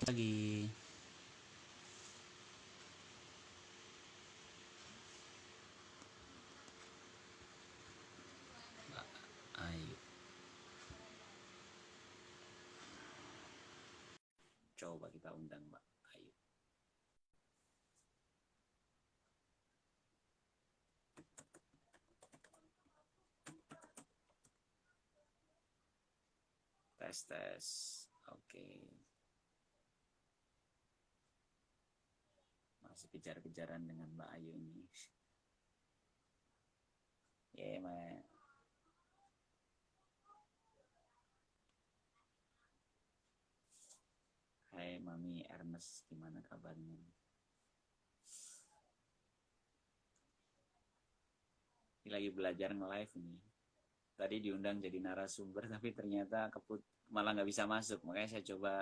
Lagi. Ayo, coba kita undang Mbak Ayu. Tes tes. Oke. Masih kejar-kejaran dengan Mbak Ayu ini. Ya, Mbak. Hai Mami Ernest, gimana kabarnya? Ini lagi belajar nge-live ini. Tadi diundang jadi narasumber, tapi ternyata malah nggak bisa masuk. Makanya saya coba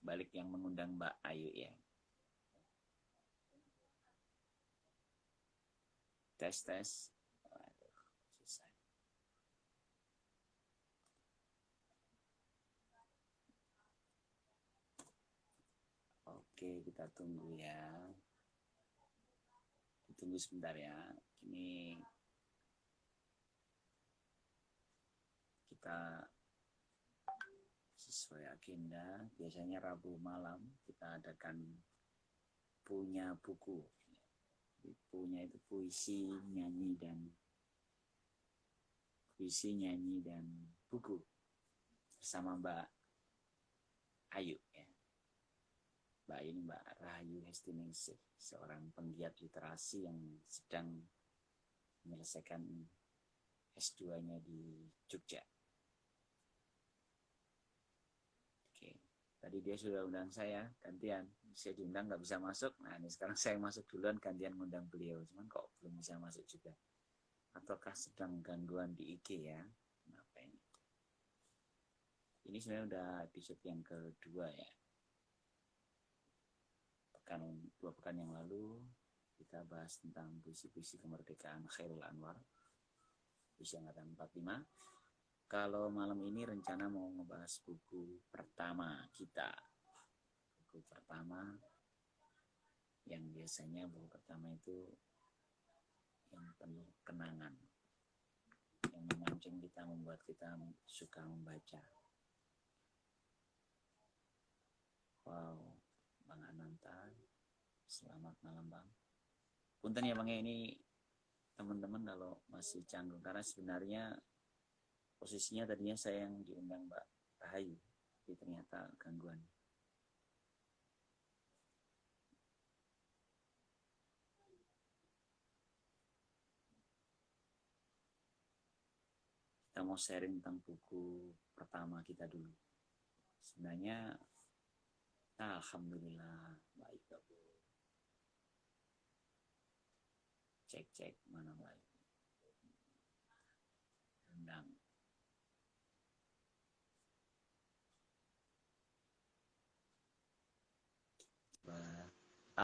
balik yang mengundang Mbak Ayu ya. Tes tes. Waduh, susah. Oke, kita tunggu ya. Tunggu sebentar ya. Ini kita sesuai agenda. Biasanya Rabu malam kita adakan punya buku. Punya itu puisi, nyanyi dan buku bersama Mbak Ayu ya. Mbak Ayu ini Mbak Rahayu Hestiningsih, seorang penggiat literasi yang sedang menyelesaikan S2-nya di Jogja. Oke, tadi dia sudah undang saya, gantian. Saya diundang nggak bisa masuk, nah ini sekarang saya masuk duluan, gantian ngundang beliau. Cuman kok belum bisa masuk juga. Ataukah sedang gangguan di IG ya? Kenapa ini? Ini sebenarnya udah episode yang kedua ya. Dua pekan yang lalu kita bahas tentang puisi-puisi kemerdekaan Khairul Anwar, puisi angkatan 45. Kalau malam ini rencana mau ngebahas buku pertama kita. Buku pertama yang biasanya buku pertama itu yang penuh kenangan, yang memancing kita, membuat kita suka membaca. Wow, Bang Ananta, selamat malam Bang. Punten ya Bang, ini teman-teman kalau masih canggung, karena sebenarnya posisinya tadinya saya yang diundang Mbak Rahayu, tapi ternyata gangguan. Kita mau sharing tentang buku pertama kita dulu. Sebenarnya, alhamdulillah baik Bu. Cek mana baik. Undang.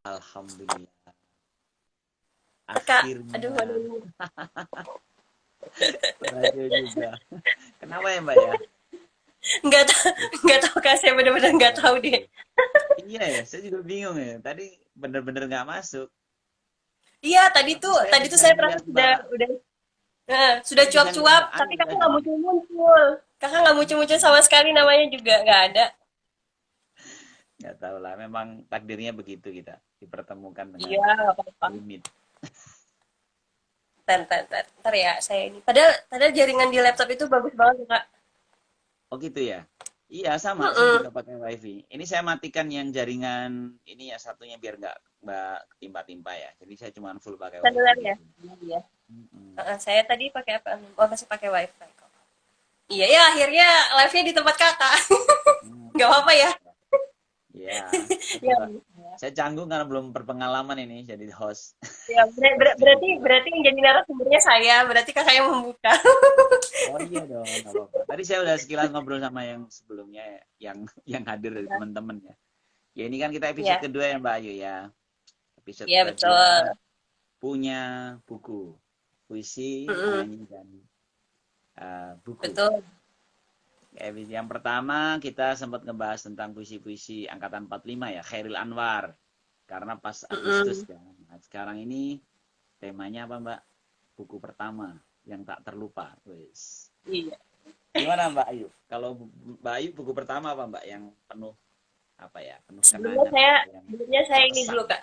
Alhamdulillah. Kak, aduh, Akhirnya aduh. berhasil juga. Kenapa ya Mbak ya? Nggak tahu, nggak tahu Kak, saya benar-benar nggak tahu deh. Oke. Iya ya, saya juga bingung ya. Tadi bener-bener nggak masuk. Iya, Tapi saya tadi tuh bisa saya perasa ngeliat sudah saya bisa ngeliat cuap-cuap, Mbak tapi Ayu kakak tadi. nggak muncul-muncul. Kakak nggak muncul-muncul sama sekali, namanya juga nggak ada. Nggak tahu lah, memang takdirnya begitu kita dipertemukan dengan Iya, nggak apa-apa. limit. Ntar ya, saya ini. Padahal jaringan di laptop itu bagus banget, Kak. Oh gitu ya? Iya sama, saya Mm-mm. juga pakai WiFi. Ini saya matikan yang jaringan ini ya satunya biar nggak timpa-timpa ya. Jadi saya cuma full pakai WiFi Seluler di ya? sini. Iya. Mm-mm. Saya tadi pakai apa? Oh, masih pakai wifi kok. Iya ya, akhirnya live-nya di tempat kakak. Nggak Mm-mm. apa-apa ya. Ya, saya Ya, juga saya canggung karena belum berpengalaman ini jadi host. ya, Host di video. berarti yang jadi narasumbernya saya, berarti kakak yang membuka. Oh iya dong, nggak apa-apa. Tadi saya udah sekilas ngobrol sama yang sebelumnya yang yang hadir dari teman-teman ya. Ya ini kan kita episode Iya, kedua ya Mbak Ayu ya. Episode iya kedua betul. punya buku, puisi, Mm-mm, nyanyi dan buku. betul. Yang pertama kita sempat ngebahas tentang puisi-puisi angkatan 45 ya, Khairil Anwar. Karena pas Agustus Mm-mm. kan. Nah, sekarang ini temanya apa Mbak? Buku pertama yang tak terlupa. Wes. Iya. Gimana Mbak Ayu? Kalau Mbak Ayu buku pertama apa Mbak yang penuh apa ya? Penuh Sebelumnya kenangan saya atau yang sebelumnya saya ini berkesan? dulu Kak,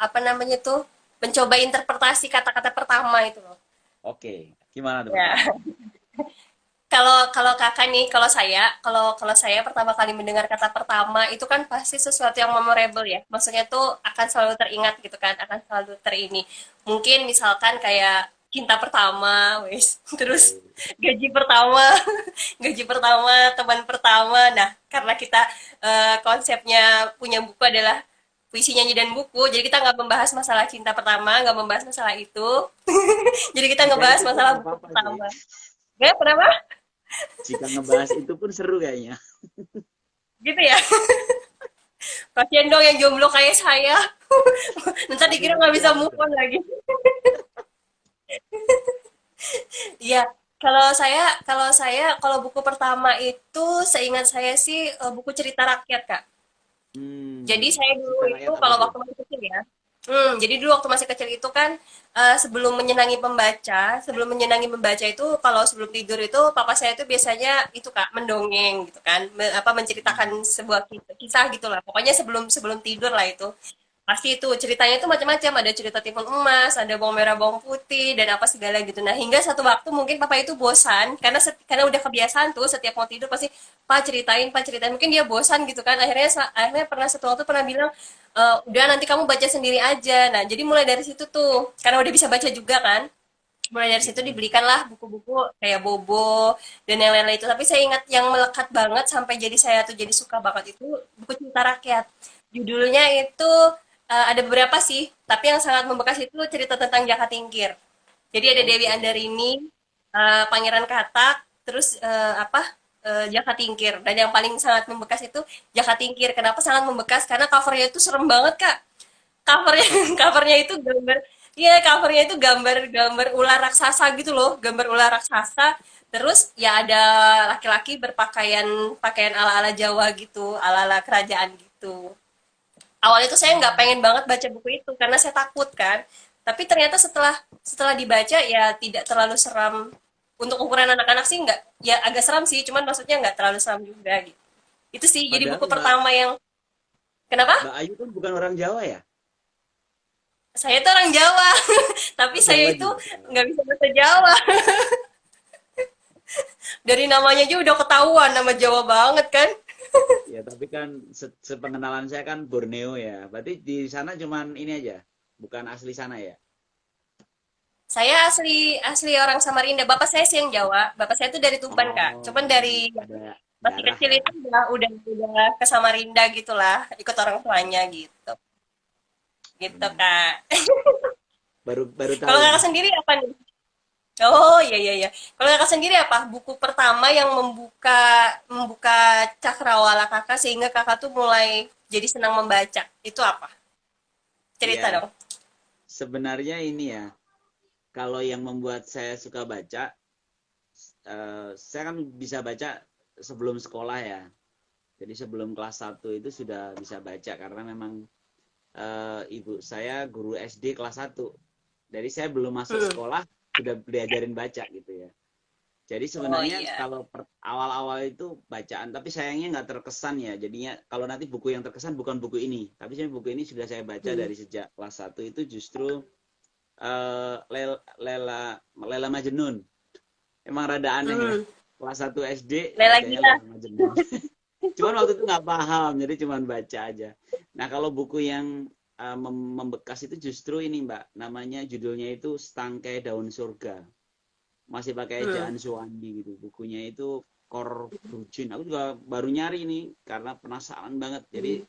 apa namanya tuh? Mencoba interpretasi kata-kata pertama itu loh. Oke, gimana tuh Ya. pertama? Kalau kalau kakak nih, kalau kalau saya pertama kali mendengar kata pertama itu kan pasti sesuatu yang memorable ya. Maksudnya tuh akan selalu teringat gitu kan, akan selalu terini. Mungkin misalkan kayak cinta pertama, wes, terus Oh, gaji pertama, gaji pertama, teman pertama. Nah, karena kita konsepnya punya buku adalah puisi nyanyi dan buku, jadi kita nggak membahas masalah cinta pertama, nggak membahas masalah itu. Jadi kita jika ngebahas itu pun masalah nggak buku apa-apa sih. pertama. Ya, kenapa? Jika ngebahas itu pun seru kayaknya. Gitu ya. Kasian dong yang jomblo kayak saya. Nanti Tapi dikira nggak pasti bisa ada move dong. on lagi. Iya, kalau buku pertama itu seingat saya sih buku cerita rakyat, Kak. Jadi saya dulu Cerita itu rakyat apa kalau tuh? waktu masih kecil ya. Jadi dulu waktu masih kecil itu kan sebelum menyenangi membaca itu kalau sebelum tidur itu papa saya itu biasanya itu Kak mendongeng gitu kan, menceritakan Hmm. sebuah kisah gitu lah. Pokoknya sebelum sebelum tidur lah itu. Pasti itu ceritanya itu macam-macam, ada cerita timun emas, ada bawang merah bawang putih dan apa segala gitu. Nah, hingga satu waktu mungkin papa itu bosan karena karena udah kebiasaan tuh setiap mau tidur pasti Pak ceritain. Mungkin dia bosan gitu kan. Akhirnya pernah satu waktu pernah bilang udah nanti kamu baca sendiri aja. Nah, jadi mulai dari situ tuh karena udah bisa baca juga kan. Mulai dari situ Mm-mm. dibelikanlah buku-buku kayak Bobo dan yang lain-lain itu. Tapi saya ingat yang melekat banget sampai jadi saya tuh jadi suka banget itu buku cerita rakyat. Judulnya itu ada beberapa sih, tapi yang sangat membekas itu cerita tentang Jaka Tingkir. Jadi ada Dewi Oke. Andarini, Pangeran Katak, terus Jaka Tingkir. Dan yang paling sangat membekas itu Jaka Tingkir. Kenapa sangat membekas? Karena covernya itu serem banget kak. Covernya covernya itu gambar, iya covernya itu gambar-gambar ular raksasa gitu loh, gambar ular raksasa. Terus ya ada laki-laki berpakaian pakaian ala-ala Jawa gitu, ala-ala kerajaan gitu. Awalnya tuh saya nggak pengen banget baca buku itu karena saya takut kan. Tapi ternyata setelah setelah dibaca ya tidak terlalu seram. Untuk ukuran anak-anak sih nggak, ya agak seram sih, cuman maksudnya nggak terlalu seram juga gitu. Itu sih jadi Padahal buku Mbak pertama yang kenapa? Mbak Ayu kan bukan orang Jawa ya? Saya tuh orang Jawa, tapi Oh, saya Jawa itu juga. nggak bisa bahasa Jawa. Dari namanya aja udah ketahuan nama Jawa banget kan. Ya, tapi kan sepengenalan saya kan Borneo ya. Berarti di sana cuman ini aja, bukan asli sana ya. Saya asli asli orang Samarinda. Bapak saya sih yang Jawa. Bapak saya tuh dari Tuban kak. Oh, Cuman dari ada masih darah kecil ya. itu udah ke Samarinda gitulah, ikut orang tuanya gitu. Gitu Hmm. kak. Baru baru Kalau tahu kakak nih. sendiri apa nih? Oh iya iya iya. Kalau kakak sendiri apa? Buku pertama yang membuka membuka cakrawala kakak sehingga kakak tuh mulai jadi senang membaca. Itu apa? Cerita Iya, dong. sebenarnya ini ya. Kalau yang membuat saya suka baca, saya kan bisa baca sebelum sekolah ya. Jadi sebelum kelas 1 itu sudah bisa baca karena memang ibu saya guru SD kelas 1. Jadi saya belum masuk Hmm. sekolah sudah diajarin baca gitu ya. Jadi Oh sebenarnya iya. kalau awal-awal itu bacaan, tapi sayangnya nggak terkesan ya. Jadinya kalau nanti buku yang terkesan bukan buku ini, tapi saya buku ini sudah saya baca Hmm. dari sejak kelas 1 itu justru Lela Majnun. Emang rada aneh ya. Hmm. Kelas 1 SD Lela bacanya gila. Lela Majnun. Cuman waktu itu nggak paham, jadi cuman baca aja. Nah kalau buku yang membekas itu justru ini Mbak, namanya judulnya itu Setangkai Daun Surga. Masih pakai Hmm. ejaan Suwandi gitu. Bukunya itu Kor Brujin. Aku juga baru nyari nih karena penasaran banget. Jadi Hmm.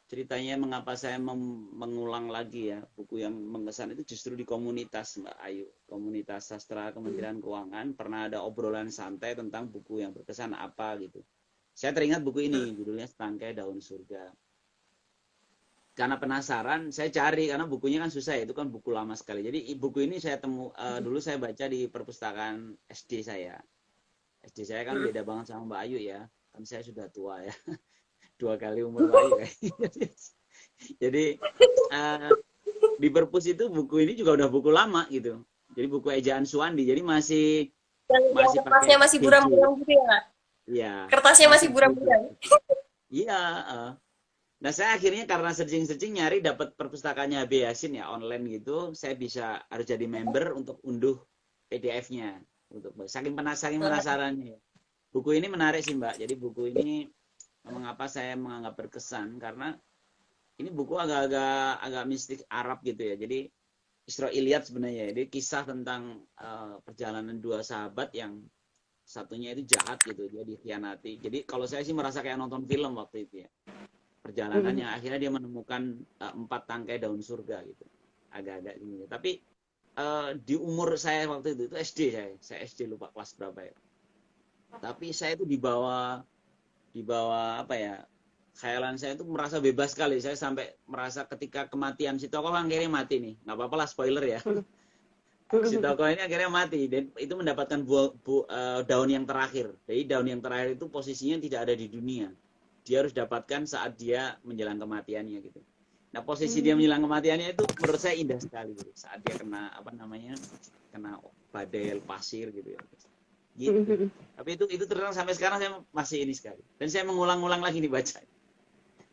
ceritanya mengapa saya mengulang lagi ya buku yang mengesan itu justru di komunitas Mbak Ayu, komunitas sastra Kementerian Keuangan pernah ada obrolan santai tentang buku yang berkesan apa gitu. Saya teringat buku ini judulnya Setangkai Daun Surga. Karena penasaran saya cari karena bukunya kan susah ya, itu kan buku lama sekali. Jadi buku ini saya dulu saya baca di perpustakaan SD saya, SD saya kan beda banget sama Mbak Ayu ya. Kan saya sudah tua ya. 2 kali umur Mbak Ayu ya. Jadi di perpus itu buku ini juga udah buku lama gitu. Jadi buku ejaan Suwandi. Jadi masih Yang masih kertasnya pakai masih hiji. buram-buram gitu ya, Kak? Iya, Kertasnya masih masih hiji. buram-buram. Iya, nah saya akhirnya karena searching-searching nyari dapat perpustakaannya HB Yasin ya online gitu, saya bisa harus jadi member untuk unduh PDF-nya untuk saking penasarannya. Ya. Buku ini menarik sih Mbak. Jadi buku ini mengapa saya menganggap berkesan karena ini buku agak mistik Arab gitu ya. Jadi Israiliyat sebenarnya. Jadi kisah tentang perjalanan dua sahabat yang satunya itu jahat gitu, dia dikhianati. Jadi kalau saya sih merasa kayak nonton film waktu itu ya. Perjalanannya akhirnya dia menemukan 4 tangkai daun surga gitu. Agak-agak gini. Tapi di umur saya waktu itu SD saya SD lupa kelas berapa ya. Tapi saya itu di bawah apa ya? Khayalan saya itu merasa bebas sekali. Saya sampai merasa ketika kematian si tokoh akhirnya mati nih. Nggak apa-apa lah spoiler ya. Si tokoh ini akhirnya mati dan itu mendapatkan daun yang terakhir. Jadi daun yang terakhir itu posisinya tidak ada di dunia. Dia harus dapatkan saat dia menjelang kematiannya gitu. Nah posisi dia menjelang kematiannya itu menurut saya indah sekali gitu. Saat dia kena apa namanya kena badai pasir gitu ya. Gitu. Tapi itu terang sampai sekarang saya masih ini sekali. Dan saya mengulang-ulang lagi nih baca.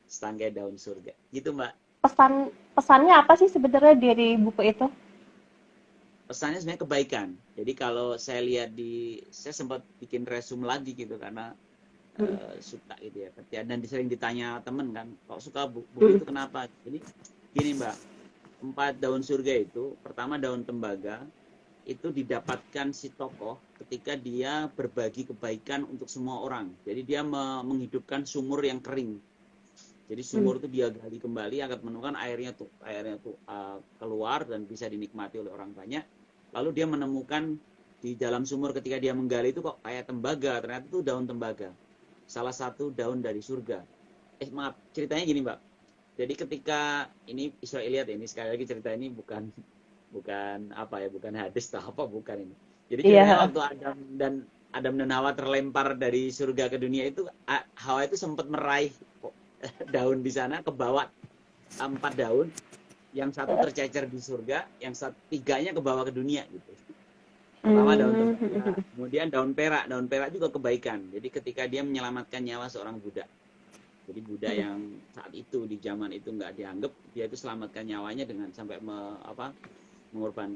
Setangkai daun surga. Gitu Mbak. Pesannya apa sih sebenarnya dari buku itu? Pesannya sebenarnya kebaikan. Jadi kalau saya lihat saya sempat bikin resume lagi gitu karena suka gitu ya. Dan sering ditanya temen kan, kok suka buku itu kenapa? Jadi gini Mbak, 4 daun surga itu, pertama daun tembaga, itu didapatkan si tokoh ketika dia berbagi kebaikan untuk semua orang. Jadi dia menghidupkan sumur yang kering. Jadi sumur itu dia gali kembali agar menemukan airnya tuh keluar dan bisa dinikmati oleh orang banyak. Lalu dia menemukan di dalam sumur ketika dia menggali itu kok kayak tembaga, ternyata itu daun tembaga. Salah satu daun dari surga. Maaf, ceritanya gini Mbak. Jadi ketika ini Israiliyat ini sekali lagi cerita ini bukan apa ya, bukan hadis atau apa bukan ini. Jadi ceritanya waktu Adam dan Hawa terlempar dari surga ke dunia itu Hawa itu sempat meraih daun di sana ke bawah 4 daun, yang satu tercecer di surga, yang 3-nya ke bawah ke dunia gitu. Pertama daun tembaga, kemudian daun perak juga kebaikan. Jadi ketika dia menyelamatkan nyawa seorang budak. Jadi budak yang saat itu di zaman itu nggak dianggap, dia itu selamatkan nyawanya dengan sampai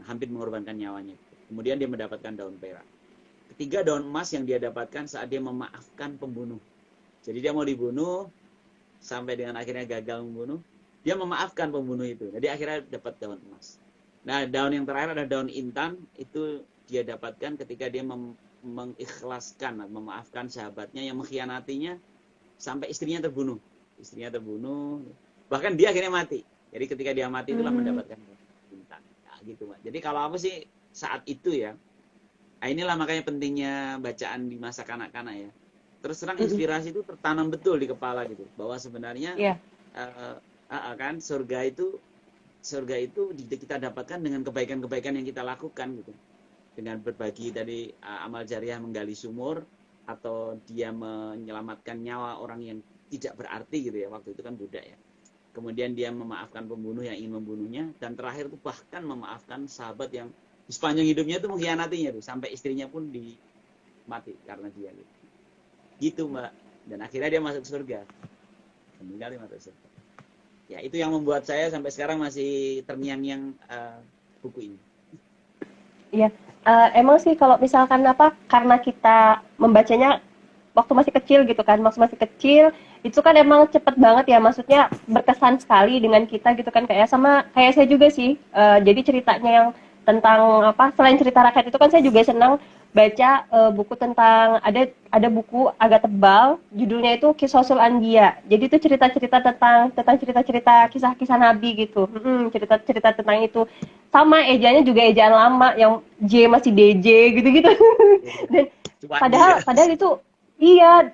hampir mengorbankan nyawanya. Kemudian dia mendapatkan daun perak. Ketiga daun emas yang dia dapatkan saat dia memaafkan pembunuh. Jadi dia mau dibunuh sampai dengan akhirnya gagal membunuh, dia memaafkan pembunuh itu. Jadi akhirnya dapat daun emas. Nah, daun yang terakhir ada daun intan, itu dia dapatkan ketika dia mengikhlaskan, memaafkan sahabatnya yang mengkhianatinya sampai istrinya terbunuh. Bahkan dia akhirnya mati. Jadi ketika dia mati itulah mendapatkan daun intan. Nah, gitu, Mbak. Jadi kalau apa sih saat itu ya, nah inilah makanya pentingnya bacaan di masa kanak-kanak ya. Terus terang inspirasi itu tertanam betul di kepala gitu, bahwa sebenarnya kan surga itu kita dapatkan dengan kebaikan-kebaikan yang kita lakukan gitu, dengan berbagi dari amal jariah menggali sumur, atau dia menyelamatkan nyawa orang yang tidak berarti gitu ya, waktu itu kan budak ya, kemudian dia memaafkan pembunuh yang ingin membunuhnya, dan terakhir itu bahkan memaafkan sahabat yang di sepanjang hidupnya itu mengkhianatinya tuh, sampai istrinya pun mati karena dia gitu Mbak. Dan akhirnya dia masuk surga, meninggal masuk surga. Ya itu yang membuat saya sampai sekarang masih terngiang-ngiang buku ini. Iya, emang sih kalau misalkan karena kita membacanya waktu masih kecil gitu kan, masih kecil itu kan emang cepet banget ya, maksudnya berkesan sekali dengan kita gitu kan, kayak saya juga sih. Jadi ceritanya yang tentang selain cerita rakyat itu kan saya juga senang baca buku tentang ada buku agak tebal, judulnya itu Qisasul Anbiya. Jadi itu cerita-cerita tentang cerita-cerita kisah-kisah nabi gitu. Cerita-cerita tentang itu. Sama ejanya juga ejaan lama yang J masih DJ gitu-gitu. Dan padahal itu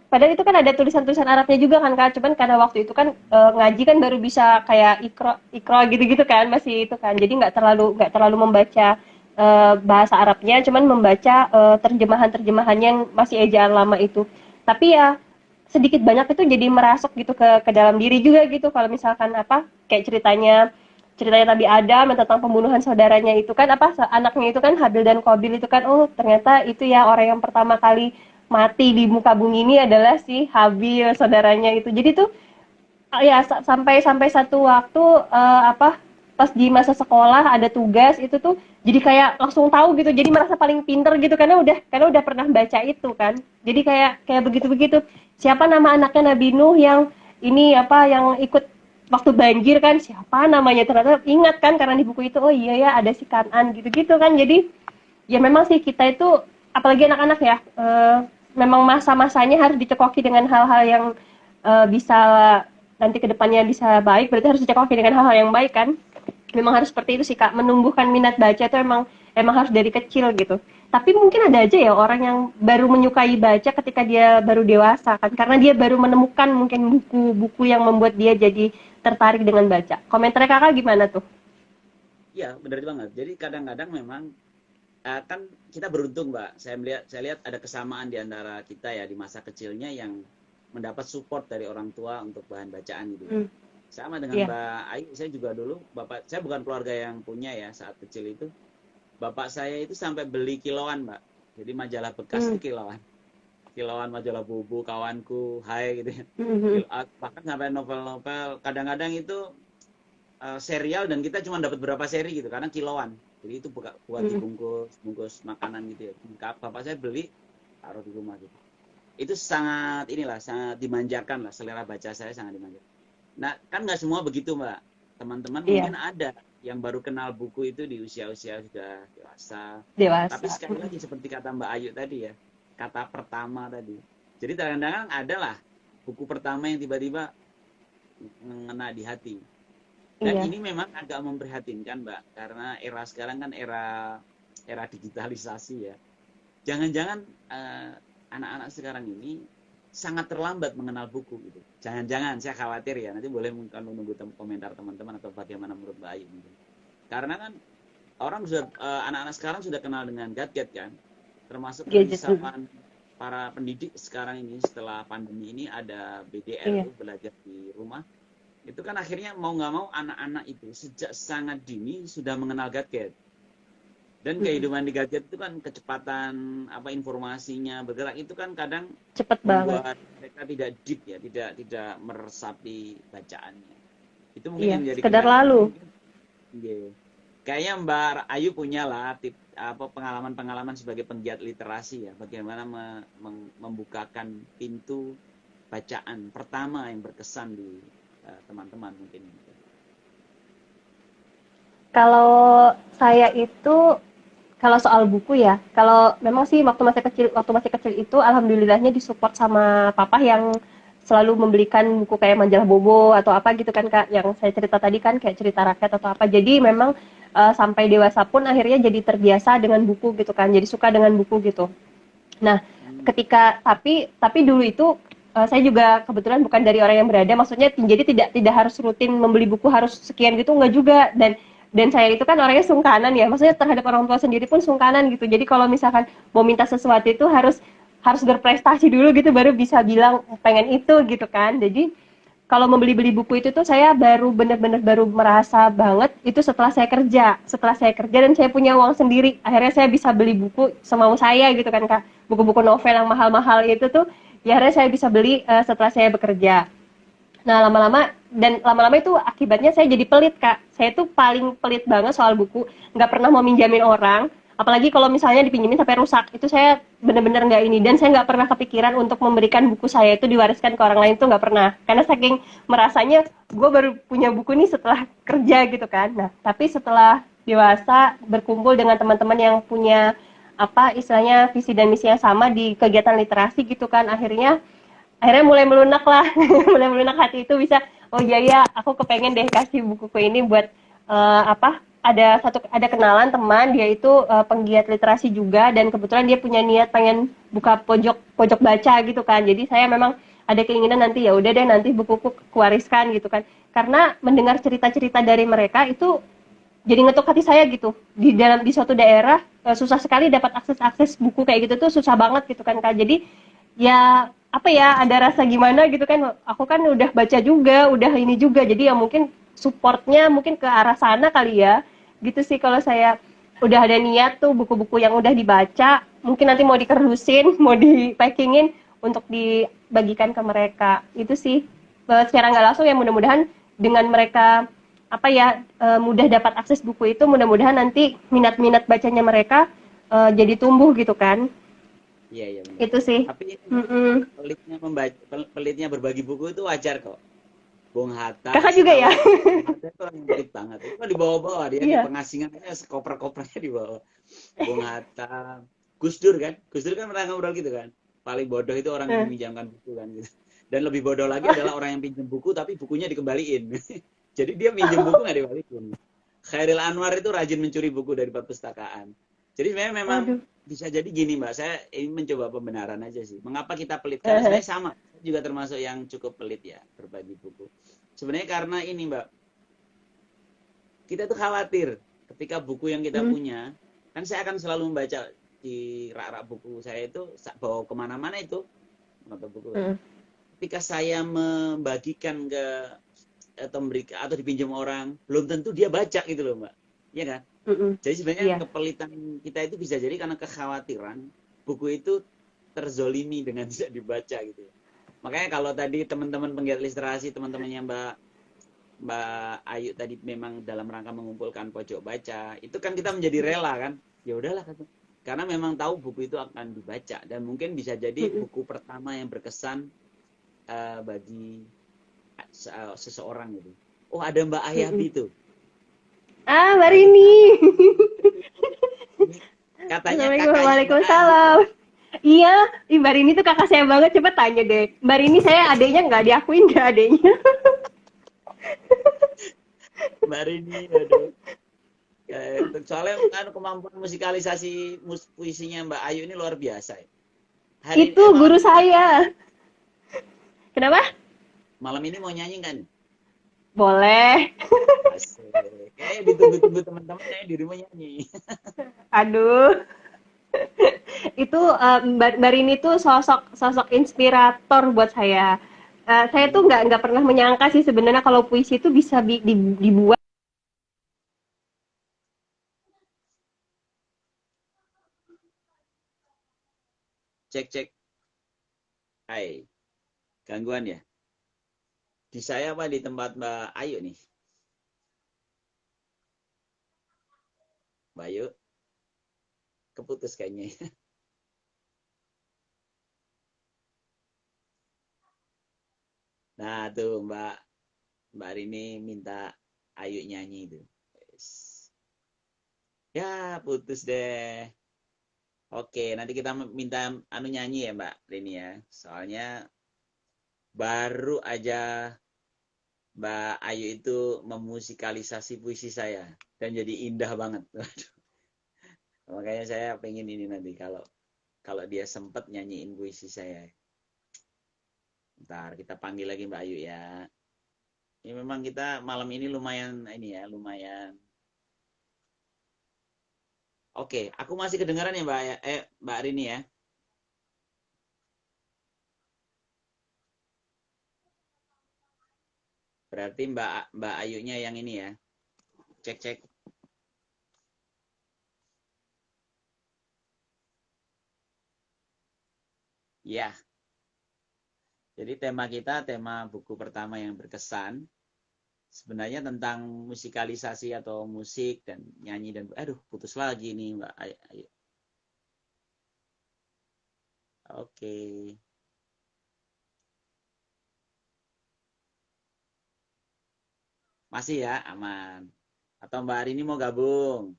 padahal itu kan ada tulisan-tulisan Arabnya juga kan Kak. Cuman karena waktu itu kan ngaji kan baru bisa kayak ikro gitu-gitu kan, masih itu kan. Jadi nggak terlalu membaca bahasa Arabnya, cuman membaca terjemahan-terjemahan yang masih ejaan lama itu. Tapi ya sedikit banyak itu jadi merasuk gitu ke dalam diri juga gitu. Kalau misalkan apa kayak ceritanya Nabi Adam yang tentang pembunuhan saudaranya itu kan apa anaknya itu kan Habil dan Qabil itu kan, oh ternyata itu ya orang yang pertama kali mati di muka bumi ini adalah si Habil saudaranya itu. Jadi tuh ya sampai sampai satu waktu apa pas di masa sekolah ada tugas itu tuh jadi kayak langsung tahu gitu, jadi merasa paling pinter gitu karena udah pernah baca itu kan. Jadi kayak begitu-begitu. Siapa nama anaknya Nabi Nuh yang ini apa yang ikut waktu banjir kan, siapa namanya, ternyata ingat kan karena di buku itu, oh iya ya ada si Kanan gitu-gitu kan. Jadi ya memang sih kita itu apalagi anak-anak ya memang masa-masanya harus dicekoki dengan hal-hal yang bisa nanti kedepannya bisa baik, berarti harus dicekoki dengan hal-hal yang baik kan. Memang harus seperti itu sih Kak, menumbuhkan minat baca itu emang harus dari kecil gitu. Tapi mungkin ada aja ya orang yang baru menyukai baca ketika dia baru dewasa kan, karena dia baru menemukan mungkin buku-buku yang membuat dia jadi tertarik dengan baca. Komentarnya Kakak gimana tuh? Iya, benar banget. Jadi kadang-kadang memang kan kita beruntung, Mbak. Saya lihat ada kesamaan di antara kita ya di masa kecilnya yang mendapat support dari orang tua untuk bahan bacaan gitu. Sama dengan Mbak Ayu, saya juga dulu, bapak saya bukan keluarga yang punya ya saat kecil itu. Bapak saya itu sampai beli kiloan, Mbak. Jadi majalah bekas itu kiloan. Kiloan majalah Bobo, Kawanku, Hai gitu ya. Bahkan sampai novel-novel, kadang-kadang itu serial dan kita cuma dapat berapa seri gitu karena kiloan. Jadi itu buat dibungkus makanan gitu ya. Bapak saya beli taruh di rumah gitu. Itu sangat sangat dimanjakan lah, selera baca saya sangat dimanjakan. Nah, kan nggak semua begitu, Mbak. Teman-teman mungkin ada yang baru kenal buku itu di usia-usia sudah dewasa. Tapi sekali lagi seperti kata Mbak Ayu tadi ya, kata pertama tadi. Jadi kadang-kadang adalah buku pertama yang tiba-tiba mengena di hati. Dan ini memang agak memprihatinkan, Mbak, karena era sekarang kan era digitalisasi ya. Jangan-jangan anak-anak sekarang ini sangat terlambat mengenal buku gitu. Jangan-jangan, saya khawatir ya. Nanti boleh menunggu komentar teman-teman atau bagaimana menurut Mbak Ayu mungkin. Karena kan orang sudah anak-anak sekarang sudah kenal dengan gadget kan. Termasuk dari zaman para pendidik sekarang ini setelah pandemi ini ada BDR itu belajar di rumah. Itu kan akhirnya mau nggak mau anak-anak itu sejak sangat dini sudah mengenal gadget. Dan kehidupan di gadget itu kan kecepatan informasinya bergerak itu kan kadang cepet membuat banget. mereka tidak deep ya, tidak meresapi bacaannya. Itu mungkin menjadi sekedar lalu. Kayaknya Mbak Ayu punya lah pengalaman-pengalaman sebagai penggiat literasi ya, bagaimana membukakan pintu bacaan pertama yang berkesan di teman-teman mungkin. Kalau saya itu kalau soal buku ya, kalau memang sih waktu masih kecil itu alhamdulillahnya disupport sama papa yang selalu membelikan buku kayak majalah Bobo atau apa gitu kan Kak, yang saya cerita tadi kan kayak cerita rakyat atau apa. Jadi memang sampai dewasa pun akhirnya jadi terbiasa dengan buku gitu kan, jadi suka dengan buku gitu. Nah, tapi dulu itu saya juga kebetulan bukan dari orang yang berada, maksudnya jadi tidak harus rutin membeli buku harus sekian gitu, enggak juga. Dan saya itu kan orangnya sungkanan ya, maksudnya terhadap orang tua sendiri pun sungkanan gitu. Jadi kalau misalkan mau minta sesuatu itu harus berprestasi dulu gitu baru bisa bilang pengen itu gitu kan. Jadi kalau membeli buku itu tuh saya benar-benar baru merasa banget itu setelah saya kerja dan saya punya uang sendiri. Akhirnya saya bisa beli buku semau saya gitu kan Kak. Buku-buku novel yang mahal-mahal itu tuh ya akhirnya saya bisa beli setelah saya bekerja. Nah, lama-lama itu akibatnya saya jadi pelit, Kak. Saya tuh paling pelit banget soal buku. Nggak pernah mau minjamin orang. Apalagi kalau misalnya dipinjemin sampai rusak. Itu saya benar-benar nggak ini. Dan saya nggak pernah kepikiran untuk memberikan buku saya itu diwariskan ke orang lain tuh nggak pernah. Karena saking merasanya, gue baru punya buku nih setelah kerja gitu kan. Nah, tapi setelah dewasa, berkumpul dengan teman-teman yang punya istilahnya visi dan misi yang sama di kegiatan literasi gitu kan. Akhirnya mulai melunak lah. Mulai melunak hati itu bisa, oh iya aku kepengen deh kasih bukuku ini buat ada kenalan teman, dia itu penggiat literasi juga dan kebetulan dia punya niat pengen buka pojok baca gitu kan. Jadi saya memang ada keinginan nanti ya udah deh nanti bukuku kuwariskan gitu kan. Karena mendengar cerita-cerita dari mereka itu jadi ngetuk hati saya gitu. Di suatu daerah susah sekali dapat akses buku kayak gitu tuh, susah banget gitu kan Kak. Jadi ya apa ya, ada rasa gimana gitu kan, aku kan udah baca juga, udah ini juga, jadi ya mungkin supportnya mungkin ke arah sana kali ya, gitu sih. Kalau saya udah ada niat tuh buku-buku yang udah dibaca mungkin nanti mau dikerusin mau dipackingin untuk dibagikan ke mereka, itu sih. Secara nggak langsung ya, mudah-mudahan dengan mereka apa ya, mudah dapat akses buku itu, mudah-mudahan nanti minat-minat bacanya mereka jadi tumbuh gitu kan, Iya, iya benar. itu sih. Tapi ini Mbak, Mm-mm. pelitnya berbagi buku itu wajar kok. Bung Hatta, Kakak juga setahu ya? aku Bung Hatta itu orang yang pelit banget. Itu kan dibawa-bawa dia di Iya. pengasingannya sekoper-kopernya dibawa. Bung Hatta, Gus Dur kan? Gus Dur kan pernah ngobrol gitu kan. Paling bodoh itu orang yang Eh. meminjamkan buku kan gitu. Dan lebih bodoh lagi adalah orang yang pinjam buku tapi bukunya dikembaliin. Jadi dia minjem buku nggak dibalikin. Khairil Anwar itu rajin mencuri buku dari perpustakaan. Jadi sebenarnya memang Waduh. bisa jadi gini Mbak, saya ini mencoba pembenaran aja sih. Mengapa kita pelit? Karena sebenarnya sama, saya juga termasuk yang cukup pelit ya berbagi buku. Sebenarnya karena ini Mbak, kita tuh khawatir ketika buku yang kita Mm. punya, kan saya akan selalu membaca di rak-rak buku saya itu, bawa kemana-mana itu, atau buku. Mm. Ketika saya membagikan ke atau memberikan atau dipinjam orang, belum tentu dia baca gitu loh Mbak. Iya kan? Mm-mm. Jadi sebenarnya Iya. kepelitan kita itu bisa jadi karena kekhawatiran buku itu terzolimi dengan tidak dibaca gitu. Makanya kalau tadi teman-teman penggiat literasi, teman-temannya Mbak Ayu tadi memang dalam rangka mengumpulkan pojok baca, itu kan kita menjadi rela kan? Ya udahlah kata. Karena memang tahu buku itu akan dibaca dan mungkin bisa jadi Mm-mm. buku pertama yang berkesan bagi seseorang gitu. Oh ada Mbak Ayati Mm-mm. tuh. Ah, Mbak Mbak Ayati Rini. ini katanya Assalamualaikum, kakaknya Mbak Ayu. waalaikumsalam. Iya, ih, Mbak Rini tuh kakak saya banget. Coba tanya deh. Mbak Rini saya adeknya nggak diakuin nggak adeknya. Mbak Rini, aduh. Soalnya kan kemampuan musikalisasi puisinya Mbak Ayu ini luar biasa ya. Itu Malam guru ini mau nyanyi nggak? saya. Kenapa? Malam ini mau nyanyi nggak nih? Boleh. Asik. Kayaknya ditunggu-tunggu teman-temannya di rumah nyanyi. Aduh. Itu Mbak Rini tuh sosok sosok inspirator buat saya. Saya tuh nggak pernah menyangka sih sebenarnya kalau puisi itu bisa dibuat. Cek cek. Hai, gangguan ya? Di saya apa di tempat Mbak Ayu nih? Mbak Ayu keputus kayaknya. Nah tuh Mbak Rini minta Ayu nyanyi itu. Yes. Ya putus deh. Oke, nanti kita minta anu nyanyi ya Mbak Rini ya. Soalnya baru aja Mbak Ayu itu memusikalisasi puisi saya dan jadi indah banget. Makanya saya pengen ini nanti kalau kalau dia sempat nyanyiin puisi saya. Ntar kita panggil lagi Mbak Ayu ya. Ini memang kita malam ini lumayan ini ya, lumayan. Oke, aku masih kedengaran ya Mbak Rini ya. Berarti Mbak Ayunya yang ini ya. Cek cek. Ya. Jadi tema kita tema buku pertama yang berkesan sebenarnya tentang musikalisasi atau musik dan nyanyi dan aduh putus lagi nih Mbak Ayu. Oke. Masih ya aman. Atau Mbak Arini mau gabung?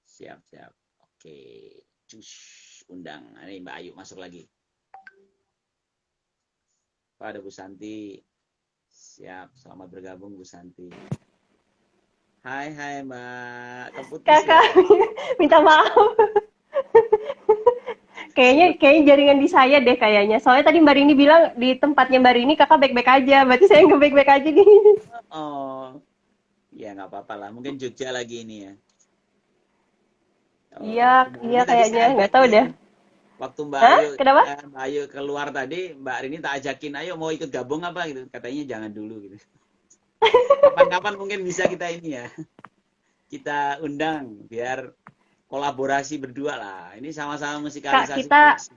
Siap, siap. Oke. Cus, undang. Ini Mbak Ayu masuk lagi. Pak ada Bu Santi. Siap, selamat bergabung Bu Santi. Hai, hai Mbak. Keputus ya. Kakak minta maaf. Kayaknya jaringan di saya deh kayaknya. Soalnya tadi Mbak Rini bilang di tempatnya Mbak Rini kakak baik-baik aja. Berarti saya nggak baik-baik aja nih. Oh, ya nggak apa-apa lah. Mungkin Jogja lagi ini ya. Iya, Oh, Mbak iya Rini tadi kayaknya. saya Nggak tahu ajakin. deh. Waktu Hah? Kenapa? Mbak Ayu keluar tadi, Mbak Rini tak ajakin, ayo mau ikut gabung apa gitu. Katanya jangan dulu gitu. Kapan-kapan mungkin bisa kita ini ya. Kita undang biar kolaborasi berdua lah. Ini sama-sama Kak, musikalisasi kita puisi.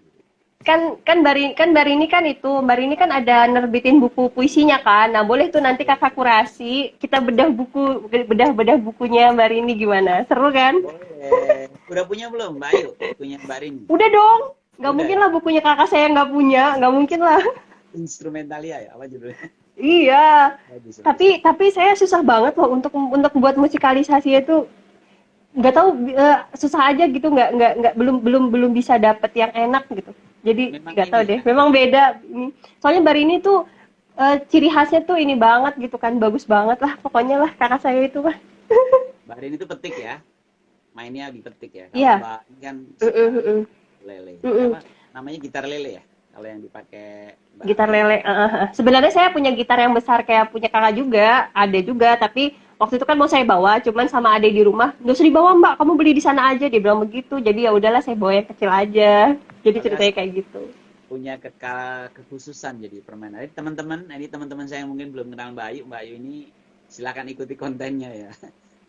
kan Mbak Rini kan itu, Mbak Rini kan ada nerbitin buku puisinya kan. Nah, boleh tuh nanti kakak kurasi, kita bedah bukunya Mbak Rini gimana? Seru kan? Boleh. Udah punya belum Mbak Ayu? Punya Mbak Rini? Udah dong. Nggak Udah mungkin ya? lah bukunya kakak saya nggak punya, nggak mungkin lah. Instrumentalia ya? Apa judulnya? Iya. Bagus, bagus. Tapi saya susah banget loh untuk buat musikalisasi itu, nggak tahu, susah aja gitu, nggak belum bisa dapet yang enak gitu. Jadi Memang nggak tahu ini deh, ya. memang beda ini. Soalnya Mbak Rini tuh ciri khasnya tuh ini banget gitu kan, bagus banget lah pokoknya lah kakak saya itu mah. Mbak Rini itu petik ya. Mainnya di petik ya. Kalau Iya. Mbak ini kan Mm, suka mm, mm, lele. mm. Apa namanya gitar lele ya? Kalau yang dipakai Mbak Gitar Rini. lele. Sebenarnya saya punya gitar yang besar kayak punya kakak juga, ada juga, tapi waktu itu kan mau saya bawa, cuman sama ade di rumah, nggak usah dibawa Mbak, kamu beli di sana aja, dia bilang begitu. Jadi ya udahlah saya bawa yang kecil aja. Jadi Padahal ceritanya kayak gitu. punya kekhususan jadi permainan. Jadi teman-teman saya yang mungkin belum kenal Mbak Ayu ini silakan ikuti kontennya ya.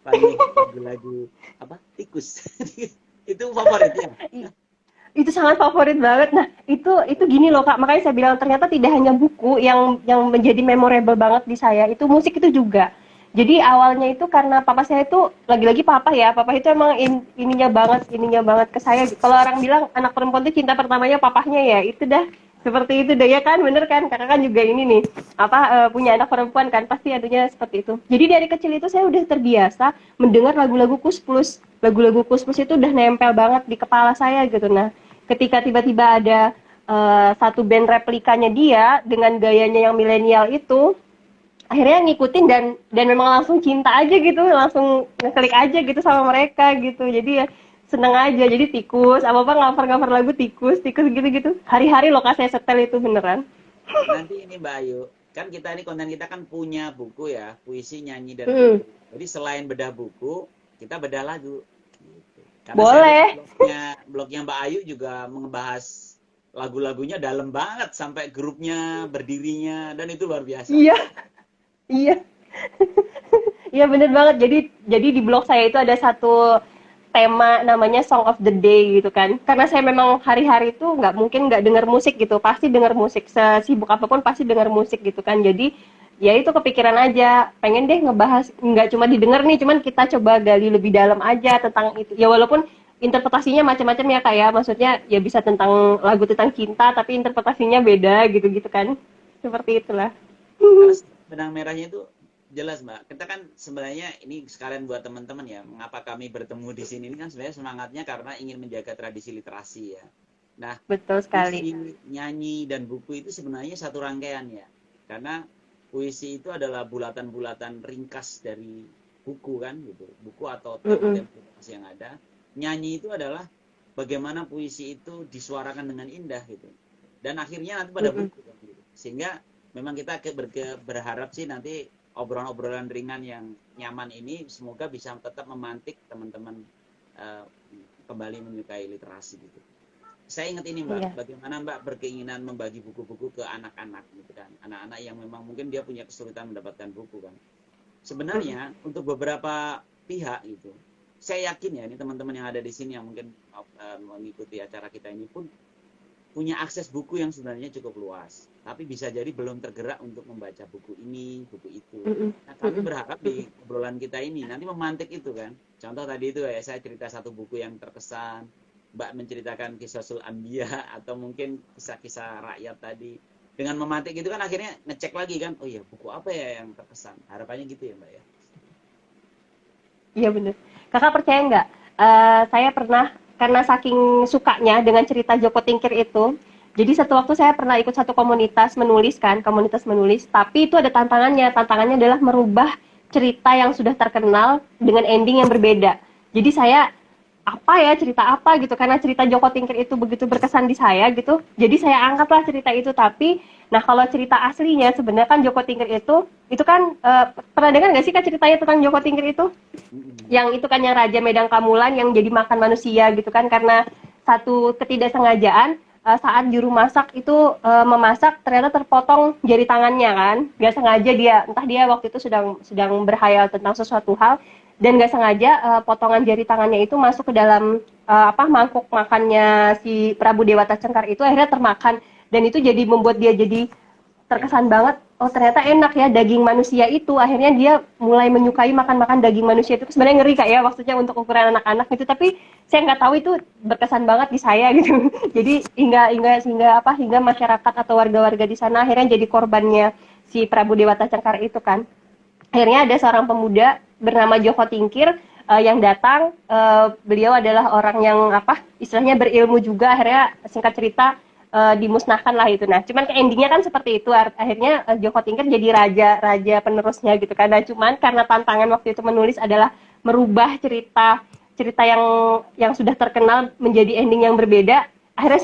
Paling lagu-lagu apa? Tikus. Itu favoritnya. Itu sangat favorit banget. Nah, itu gini loh Kak, makanya saya bilang ternyata tidak hanya buku yang menjadi memorable banget di saya, itu musik itu juga. Jadi awalnya itu karena papa saya itu lagi-lagi papa ya, papa itu emang ininya banget ke saya. Kalau orang bilang anak perempuan itu cinta pertamanya papahnya ya, itu dah seperti itu deh ya kan, bener kan? Kakak kan juga ini nih, punya anak perempuan kan, pasti adanya seperti itu. Jadi dari kecil itu saya udah terbiasa mendengar lagu-lagu Kus Plus. Lagu-lagu Kus Plus itu udah nempel banget di kepala saya gitu. Nah, ketika tiba-tiba ada satu band replikanya dia dengan gayanya yang milenial itu, akhirnya ngikutin dan memang langsung cinta aja gitu, langsung ngeklik aja gitu sama mereka gitu. Jadi ya seneng aja, jadi tikus apa cover lagu tikus gitu-gitu, hari-hari loh Kak saya setel itu beneran. Nanti ini Mbak Ayu, kan kita ini konten kita kan punya buku ya, puisi, nyanyi dan Hmm, buku. Jadi selain bedah buku, kita bedah lagu. Gitu. Karena saya boleh. lihat blognya Mbak Ayu juga membahas lagu-lagunya dalam banget sampai grupnya berdirinya dan itu luar biasa. Iya, iya. Iya bener banget. Jadi di blog saya itu ada satu tema namanya Song of the Day gitu kan. Karena saya memang hari-hari itu nggak mungkin nggak dengar musik gitu. Pasti dengar musik. Sesibuk apapun pasti dengar musik gitu kan. Jadi ya itu kepikiran aja. Pengen deh ngebahas, nggak cuma didengar nih, cuman kita coba gali lebih dalam aja tentang itu. Ya walaupun interpretasinya macam-macam ya kayak, maksudnya ya bisa tentang lagu tentang cinta, tapi interpretasinya beda gitu-gitu kan. Seperti itulah. Karena benang merahnya itu jelas Mbak. Kita kan sebenarnya ini sekalian buat teman-teman ya, mengapa kami bertemu di sini ini kan sebenarnya semangatnya karena ingin menjaga tradisi literasi ya. Nah, Betul sekali. puisi, nyanyi, dan buku itu sebenarnya satu rangkaian ya. Karena puisi itu adalah bulatan-bulatan ringkas dari buku kan gitu. Buku atau Mm-mm. tema-tema puisi yang ada. Nyanyi itu adalah bagaimana puisi itu disuarakan dengan indah gitu. Dan akhirnya nanti pada Mm-mm. buku kan gitu. Sehingga memang kita berharap sih nanti obrolan-obrolan ringan yang nyaman ini semoga bisa tetap memantik teman-teman eh, kembali menyukai literasi gitu. Saya ingat ini Mbak, Iya. bagaimana Mbak berkeinginan membagi buku-buku ke anak-anak gitu kan. Anak-anak yang memang mungkin dia punya kesulitan mendapatkan buku kan. Sebenarnya untuk beberapa pihak gitu, saya yakin ya ini teman-teman yang ada di sini yang mungkin mengikuti acara kita ini pun punya akses buku yang sebenarnya cukup luas, tapi bisa jadi belum tergerak untuk membaca buku ini, buku itu. Mm-mm. Nah, kami Mm-mm. berharap di obrolan kita ini nanti memantik itu kan. Contoh tadi itu ya, saya cerita satu buku yang terkesan, Mbak menceritakan kisah Sul Anbiya atau mungkin kisah-kisah rakyat tadi. Dengan memantik itu kan akhirnya ngecek lagi kan, oh iya buku apa ya yang terkesan. Harapannya gitu ya Mbak ya. Iya bener. Kakak percaya nggak? Saya pernah, karena saking sukanya dengan cerita Joko Tingkir itu, jadi satu waktu saya pernah ikut satu komunitas menulis kan, komunitas menulis, tapi itu ada tantangannya. Tantangannya adalah merubah cerita yang sudah terkenal dengan ending yang berbeda. Jadi saya apa ya, cerita apa gitu, karena cerita Joko Tingkir itu begitu berkesan di saya gitu, jadi saya angkatlah cerita itu. Tapi nah kalau cerita aslinya sebenarnya kan Joko Tingkir itu kan pernah dengar nggak sih Kak ceritanya tentang Joko Tingkir itu? Yang itu kan yang Raja Medang Kamulan yang jadi makan manusia gitu kan, karena satu ketidaksengajaan saat juru masak itu memasak ternyata terpotong jari tangannya kan, nggak sengaja dia, entah dia waktu itu sedang berhayal tentang sesuatu hal dan nggak sengaja potongan jari tangannya itu masuk ke dalam mangkuk makannya si Prabu Dewata Cengkar, itu akhirnya termakan dan itu jadi membuat dia jadi terkesan banget, oh ternyata enak ya daging manusia itu. Akhirnya dia mulai menyukai makan-makan daging manusia itu. Sebenarnya ngeri Kak ya, maksudnya untuk ukuran anak-anak gitu, tapi saya nggak tahu itu berkesan banget di saya gitu. Jadi hingga masyarakat atau warga-warga di sana akhirnya jadi korbannya si Prabu Dewata Cengkar itu kan. Akhirnya ada seorang pemuda bernama Joko Tingkir yang datang. Beliau adalah orang yang istilahnya berilmu juga. Akhirnya singkat cerita dimusnahkan lah itu. Nah, cuman ke endingnya kan seperti itu. Akhirnya Joko Tingkir jadi raja penerusnya gitu kan. Nah, cuman karena tantangan waktu itu menulis adalah merubah cerita yang sudah terkenal menjadi ending yang berbeda. Akhirnya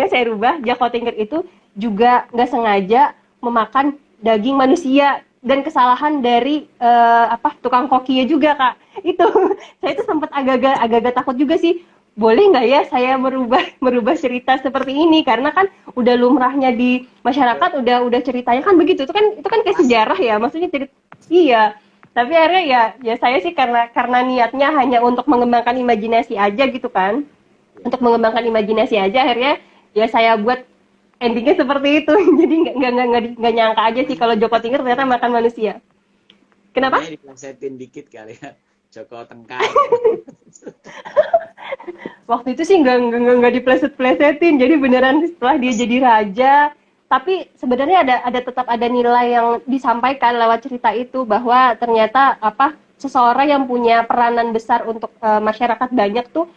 saya rubah. Joko Tingkir itu juga nggak sengaja memakan daging manusia dan kesalahan dari tukang kokinya juga Kak. Itu saya itu sempat agak-agak takut juga sih, boleh nggak ya saya merubah cerita seperti ini, karena kan udah lumrahnya di masyarakat, udah ceritanya kan begitu, itu kan kayak sejarah ya, maksudnya cerita. Iya, tapi akhirnya ya saya sih karena niatnya hanya untuk mengembangkan imajinasi aja gitu kan, untuk mengembangkan imajinasi aja, akhirnya ya saya buat endingnya seperti itu. Jadi nggak nyangka aja sih kalau Joko Tingkir ternyata makan manusia. Kenapa? Namanya diplesetin dikit kali ya, Joko Tengkar. Waktu itu sih nggak dipleset-plesetin, jadi beneran setelah dia jadi raja. Tapi sebenarnya tetap ada nilai yang disampaikan lewat cerita itu, bahwa ternyata seseorang yang punya peranan besar untuk masyarakat banyak tuh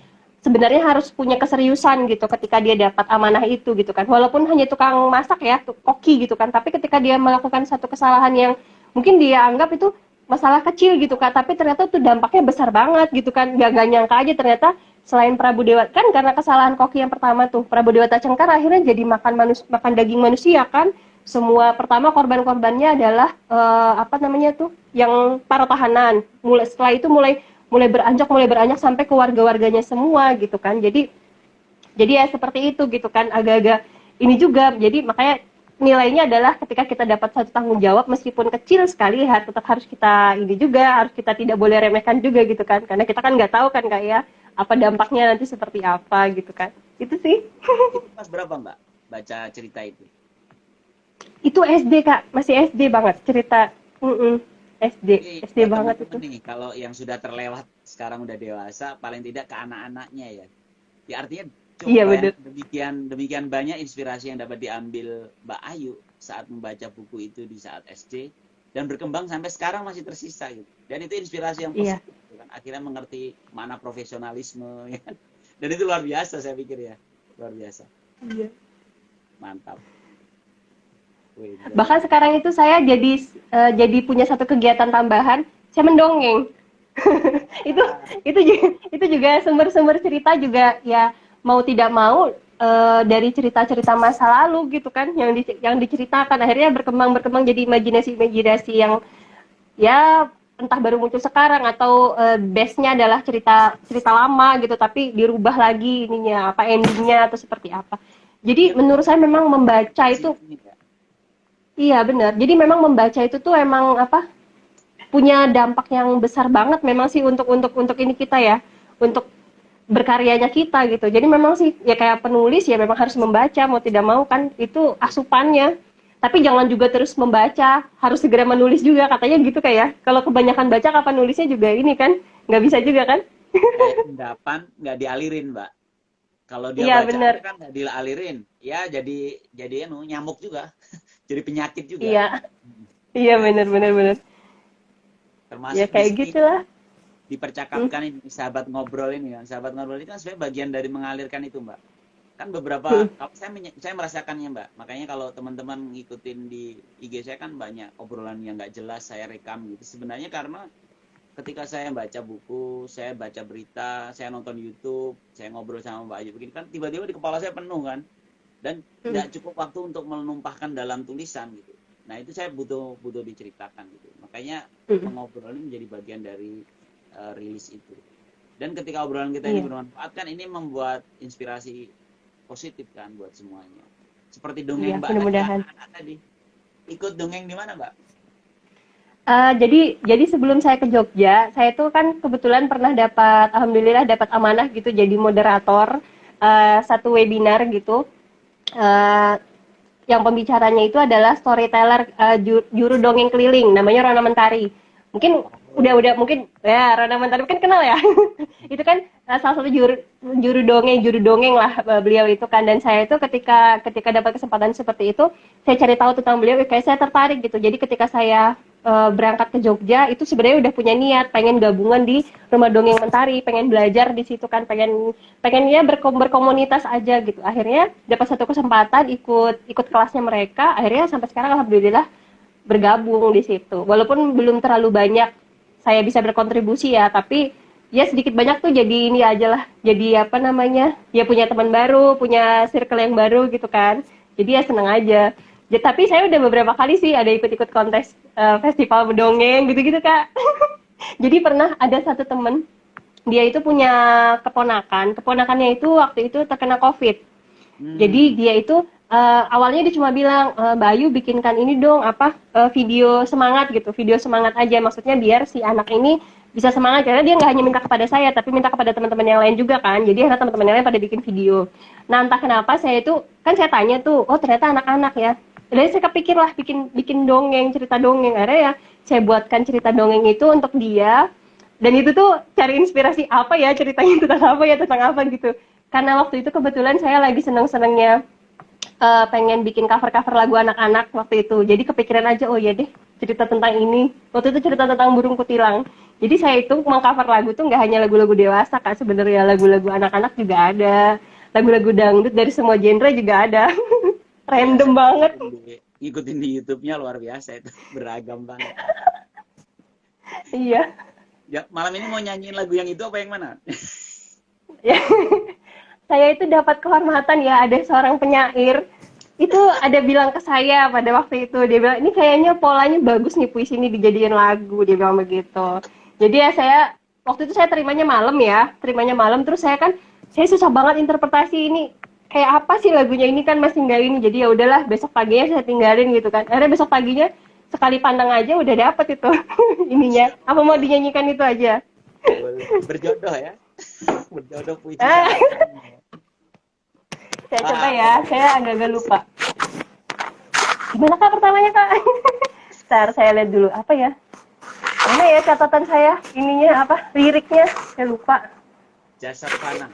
sebenarnya harus punya keseriusan gitu ketika dia dapat amanah itu gitu kan, walaupun hanya tukang masak ya, koki gitu kan, tapi ketika dia melakukan satu kesalahan yang mungkin dia anggap itu masalah kecil gitu kan, tapi ternyata tuh dampaknya besar banget gitu kan, gak nyangka aja ternyata selain Prabu Dewa kan, karena kesalahan koki yang pertama tuh Prabu Dewata Cengkar akhirnya jadi makan daging manusia kan. Semua pertama korban-korbannya adalah yang para tahanan. Setelah itu mulai beranjak sampai ke warga-warganya semua gitu kan. Jadi ya seperti itu gitu kan, agak-agak ini juga. Jadi makanya nilainya adalah ketika kita dapat satu tanggung jawab meskipun kecil sekali, tetap harus kita ini juga, harus kita tidak boleh remehkan juga gitu kan, karena kita kan nggak tahu kan kayak apa dampaknya nanti seperti apa gitu kan. Itu sih. Itu pas berapa Mbak baca cerita itu? Itu SD Kak, masih SD banget cerita. SD banget itu. Nih, kalau yang sudah terlewat sekarang udah dewasa, paling tidak ke anak-anaknya ya. Ya artinya Iya benar. demikian banyak inspirasi yang dapat diambil Mbak Ayu saat membaca buku itu di saat SD dan berkembang sampai sekarang masih tersisa gitu. Dan itu inspirasi yang positif. Iya. Kan? Akhirnya mengerti mana profesionalisme ya. Dan itu luar biasa saya pikir ya. Luar biasa. Iya. Mantap. Bahkan sekarang itu saya jadi punya satu kegiatan tambahan, saya mendongeng. itu juga sumber-sumber cerita juga ya, mau tidak mau dari cerita-cerita masa lalu gitu kan, yang diceritakan akhirnya berkembang jadi imajinasi yang ya entah baru muncul sekarang atau base-nya adalah cerita lama gitu, tapi dirubah lagi ininya endingnya atau seperti apa. Jadi menurut saya memang membaca itu, iya benar. Jadi memang membaca itu tuh emang punya dampak yang besar banget memang sih untuk ini kita ya, untuk berkaryanya kita gitu. Jadi memang sih ya kayak penulis ya memang harus membaca mau tidak mau kan, itu asupannya. Tapi jangan juga terus membaca, harus segera menulis juga katanya gitu kayak. Kalau kebanyakan baca kapan nulisnya juga ini kan nggak bisa juga kan? Endapan nggak dialirin Mbak. Kalau dia ya, baca bener. kan nggak dialirin, ya jadi nyamuk juga. Jadi penyakit juga. Iya benar. Termasuk ya kayak gitulah. Dipercakapkan ini sahabat ngobrol ini kan. Sahabat ngobrol ini kan sebenarnya bagian dari mengalirkan itu Mbak. Kan beberapa saya merasakannya Mbak. Makanya kalau teman-teman ngikutin di IG saya kan banyak obrolan yang nggak jelas saya rekam gitu. Sebenarnya karena ketika saya baca buku, saya baca berita, saya nonton YouTube, saya ngobrol sama Mbak Ayu begini kan tiba-tiba di kepala saya penuh kan, dan tidak cukup waktu untuk menumpahkan dalam tulisan gitu. Nah itu saya butuh diceritakan gitu. Makanya mengobrol ini menjadi bagian dari rilis itu. Dan ketika obrolan kita ini bermanfaat kan, ini membuat inspirasi positif kan buat semuanya. Seperti dongeng Mbak anak tadi. Ikut dongeng di mana Mbak? Jadi sebelum saya ke Jogja, saya tuh kan kebetulan pernah alhamdulillah dapat amanah gitu jadi moderator satu webinar gitu. Yang pembicaranya itu adalah storyteller juru dongeng keliling, namanya Rona Mentari. Mungkin udah mungkin ya Rona Mentari kan kenal ya. Itu kan salah satu juru dongeng lah beliau itu kan, dan saya itu ketika dapat kesempatan seperti itu, saya cari tahu tentang beliau, kayak saya tertarik gitu. Jadi ketika saya berangkat ke Jogja itu sebenarnya udah punya niat pengen gabungan di Rumah Dongeng Mentari, pengen belajar di situ kan, pengen ya berkomunitas aja gitu. Akhirnya dapat satu kesempatan ikut kelasnya mereka, akhirnya sampai sekarang alhamdulillah bergabung di situ. Walaupun belum terlalu banyak saya bisa berkontribusi ya, tapi ya sedikit banyak tuh jadi ini aja lah, jadi apa namanya, ya punya teman baru, punya circle yang baru gitu kan, jadi ya seneng aja. Ya, tapi saya udah beberapa kali sih ada ikut-ikut kontes festival mendongeng gitu-gitu Kak. Jadi pernah ada satu temen, dia itu punya keponakannya itu waktu itu terkena COVID. Jadi dia itu awalnya dia cuma bilang, Mbak Ayu bikinkan ini dong video semangat gitu, video semangat aja, maksudnya biar si anak ini bisa semangat, karena dia nggak hanya minta kepada saya tapi minta kepada teman-teman yang lain juga kan. Jadi akhirnya teman-teman yang lain pada bikin video. Nah entah kenapa saya tanya tuh, oh ternyata anak-anak ya. Jadi saya kepikir lah bikin dongeng, cerita dongeng. Akhirnya ya saya buatkan cerita dongeng itu untuk dia. Dan itu tuh cari inspirasi apa ya, ceritanya tentang apa gitu. Karena waktu itu kebetulan saya lagi seneng-senengnya pengen bikin cover-cover lagu anak-anak waktu itu. Jadi kepikiran aja, oh ya deh cerita tentang ini. Waktu itu cerita tentang burung kutilang. Jadi saya itu mengcover lagu tuh nggak hanya lagu-lagu dewasa Kak, sebenarnya lagu-lagu anak-anak juga ada. Lagu-lagu dangdut dari semua genre juga ada. Random banget. Ikutin di YouTube-nya luar biasa itu, beragam banget. Iya. Ya, malam ini mau nyanyiin lagu yang itu apa yang mana? Ya. Saya itu dapat kehormatan ya, ada seorang penyair itu ada bilang ke saya pada waktu itu, dia bilang ini kayaknya polanya bagus nih, puisi ini dijadiin lagu, dia bilang begitu. Jadi ya waktu itu saya terimanya malam, terus saya susah banget interpretasi ini kayak apa sih lagunya, ini kan masih nggak ini, jadi ya udahlah besok paginya saya tinggalin gitu kan. Akhirnya besok paginya sekali pandang aja udah dapet itu ininya, apa mau dinyanyikan itu aja. Berjodoh ya. Berjodoh puisi. Saya coba ya, saya agak-agak lupa. Gimana Kak pertamanya Kak? Bentar, saya lihat dulu apa ya. Mana ya catatan saya, ininya apa, liriknya, saya lupa. Jasad Panang.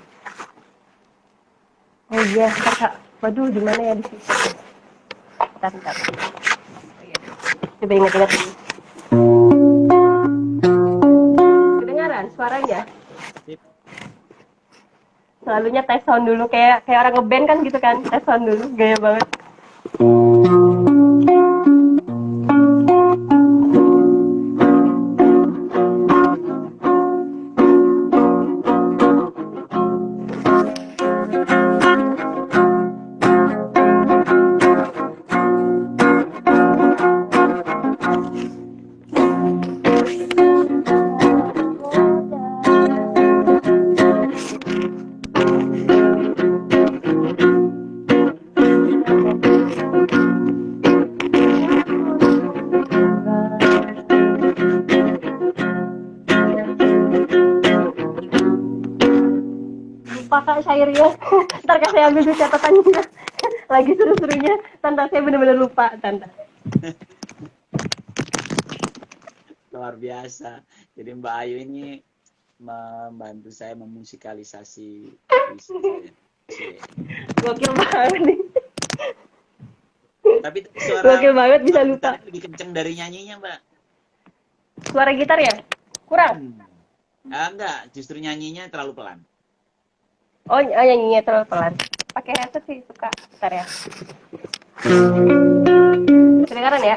Oh iya, Kak. Waduh, di mana ya di situ? Bentar. Oh, iya. Coba ingat-ingat dulu. Kedengaran suaranya? Sip. Selalunya tes sound dulu, kayak orang ngeband kan gitu kan, tes sound dulu, gaya banget. Lupa Kak syairnya. Ntar Kak saya ambil dulu catatannya. Lagi seru-serunya, Tante saya benar-benar lupa, Tante. Luar biasa. Jadi Mbak Ayu ini membantu saya memusikalisasi puisi saya. Gokil banget nih. Tapi suara Gokil banget bisa lupa. lebih kenceng dari nyanyinya, Mbak. Suara gitar ya? Kurang? Enggak, justru nyanyinya terlalu pelan. Oh, nyanyinya terlalu pelan. Pakai headset sih suka. Bentar ya. Kedengaran ya?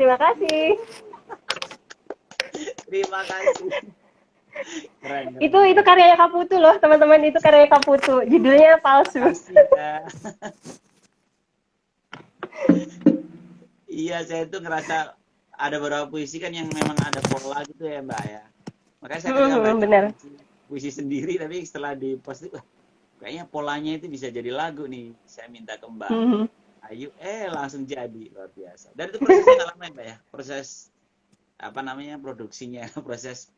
Terima kasih. Terima kasih. Keren, keren. Itu karyanya Kaputu loh, teman-teman. Itu karyanya Kaputu. Judulnya Palsu. Makasih, ya. Iya, saya tuh ngerasa ada beberapa puisi kan yang memang ada pola gitu ya, Mbak ya. Makanya saya ketika baca Benar. puisi sendiri, tapi setelah di post itu, wah, kayaknya polanya itu bisa jadi lagu nih. Saya minta ke Mbak Mhm. Ayu, langsung jadi, luar biasa. Dan itu prosesnya nggak lama ya, Mbak ya? Proses apa namanya produksinya, proses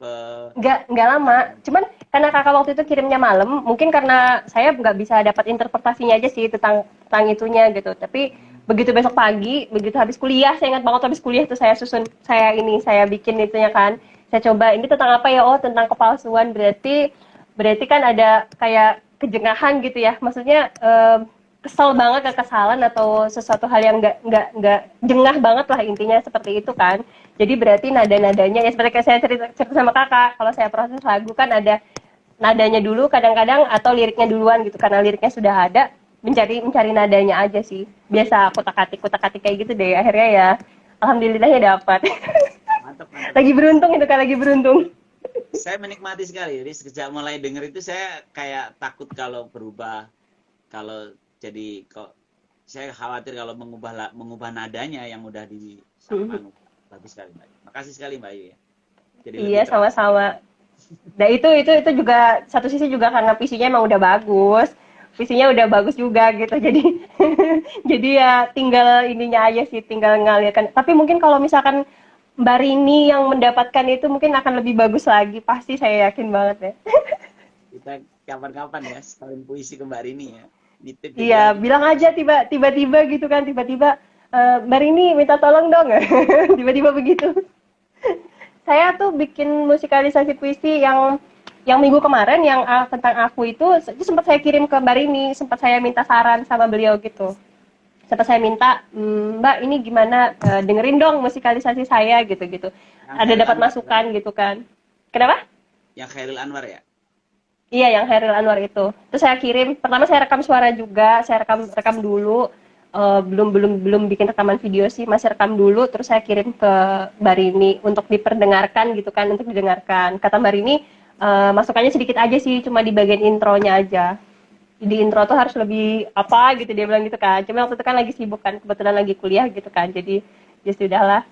Nggak lama. Cuman karena kakak waktu itu kirimnya malam, mungkin karena saya nggak bisa dapat interpretasinya aja sih tentang itunya gitu. Tapi begitu besok pagi, begitu habis kuliah, saya ingat banget habis kuliah tuh saya susun, saya bikin itunya kan. Saya coba ini tentang apa ya? Oh, tentang kepalsuan. Berarti kan ada kayak kejengahan gitu ya. Maksudnya kesel banget, kekesalan atau sesuatu hal yang nggak jengah banget lah, intinya seperti itu kan. Jadi berarti nada-nadanya ya seperti kayak saya cerita sama kakak, kalau saya proses lagu kan ada nadanya dulu kadang-kadang atau liriknya duluan gitu, karena liriknya sudah ada, mencari nadanya aja sih. Biasa kutak-atik kayak gitu deh, akhirnya ya alhamdulillah ya dapat. mantap, mantap. Lagi beruntung itu kan, lagi beruntung. Saya menikmati sekali. Jadi sejak mulai denger itu saya kayak takut kalau berubah, kalau jadi kok saya khawatir kalau mengubah nadanya yang udah di bagus sekali, Mbak. Makasih sekali, Mbak Ayu ya. Jadi Iya, lebih terang. sama-sama. Nah itu juga satu sisi juga karena visinya emang udah bagus, visinya udah bagus juga gitu. Jadi jadi ya tinggal ininya aja sih, tinggal ngalirkan. Tapi mungkin kalau misalkan Mbak Rini yang mendapatkan itu mungkin akan lebih bagus lagi, pasti saya yakin banget ya. Kita kapan-kapan ya sekalian puisi ke Mbak Rini ya. Nitip juga. Iya, bilang aja tiba-tiba gitu kan, tiba-tiba Mbak Rini minta tolong dong, tiba-tiba begitu. Saya tuh bikin musikalisasi puisi yang minggu kemarin yang tentang aku itu sempat saya kirim ke Mbak Rini, sempat saya minta saran sama beliau gitu. Sempat saya minta, Mbak ini gimana, dengerin dong musikalisasi saya gitu-gitu. Ada dapat masukan gitu kan. Kenapa? Yang Khairil Anwar ya? Iya, yang Hairil Anwar itu. Terus saya kirim, pertama saya rekam suara juga, saya rekam dulu. Belum bikin rekaman video sih, masih rekam dulu, terus saya kirim ke Mbak Rini untuk diperdengarkan gitu kan, untuk didengarkan. Kata Mbak Rini, masukannya sedikit aja sih, cuma di bagian intronya aja. Di intro tuh harus lebih apa gitu, dia bilang gitu kan. Cuma waktu itu kan lagi sibuk kan, kebetulan lagi kuliah gitu kan, jadi ya sudahlah.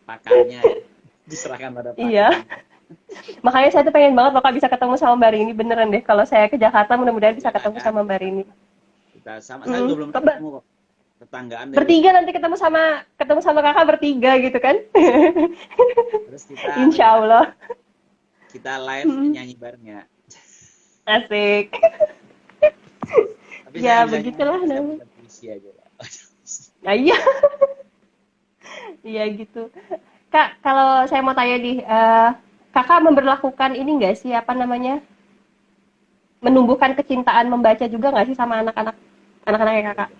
Pakarnya ya. Diserahkan pada pakar. Iya. Makanya saya tuh pengen banget loh Kak bisa ketemu sama Mbak Rini, beneran deh. Kalau saya ke Jakarta mudah-mudahan bisa ketemu sama Mbak Rini. Kita sama, saya juga belum ketemu kok. Tetanggaan deh. Bertiga nanti ketemu sama kakak bertiga gitu kan. Terus kita Insya Allah. kita live nyanyi bareng ya. Asik. Tapi Ya, saya bisa begitulah nyanyi, saya namanya. bukan puisi aja lah. Nah, iya. Iya gitu. Kak, kalau saya mau tanya nih, kakak memberlakukan ini nggak sih, apa namanya, menumbuhkan kecintaan membaca juga nggak sih sama anak-anaknya kakak?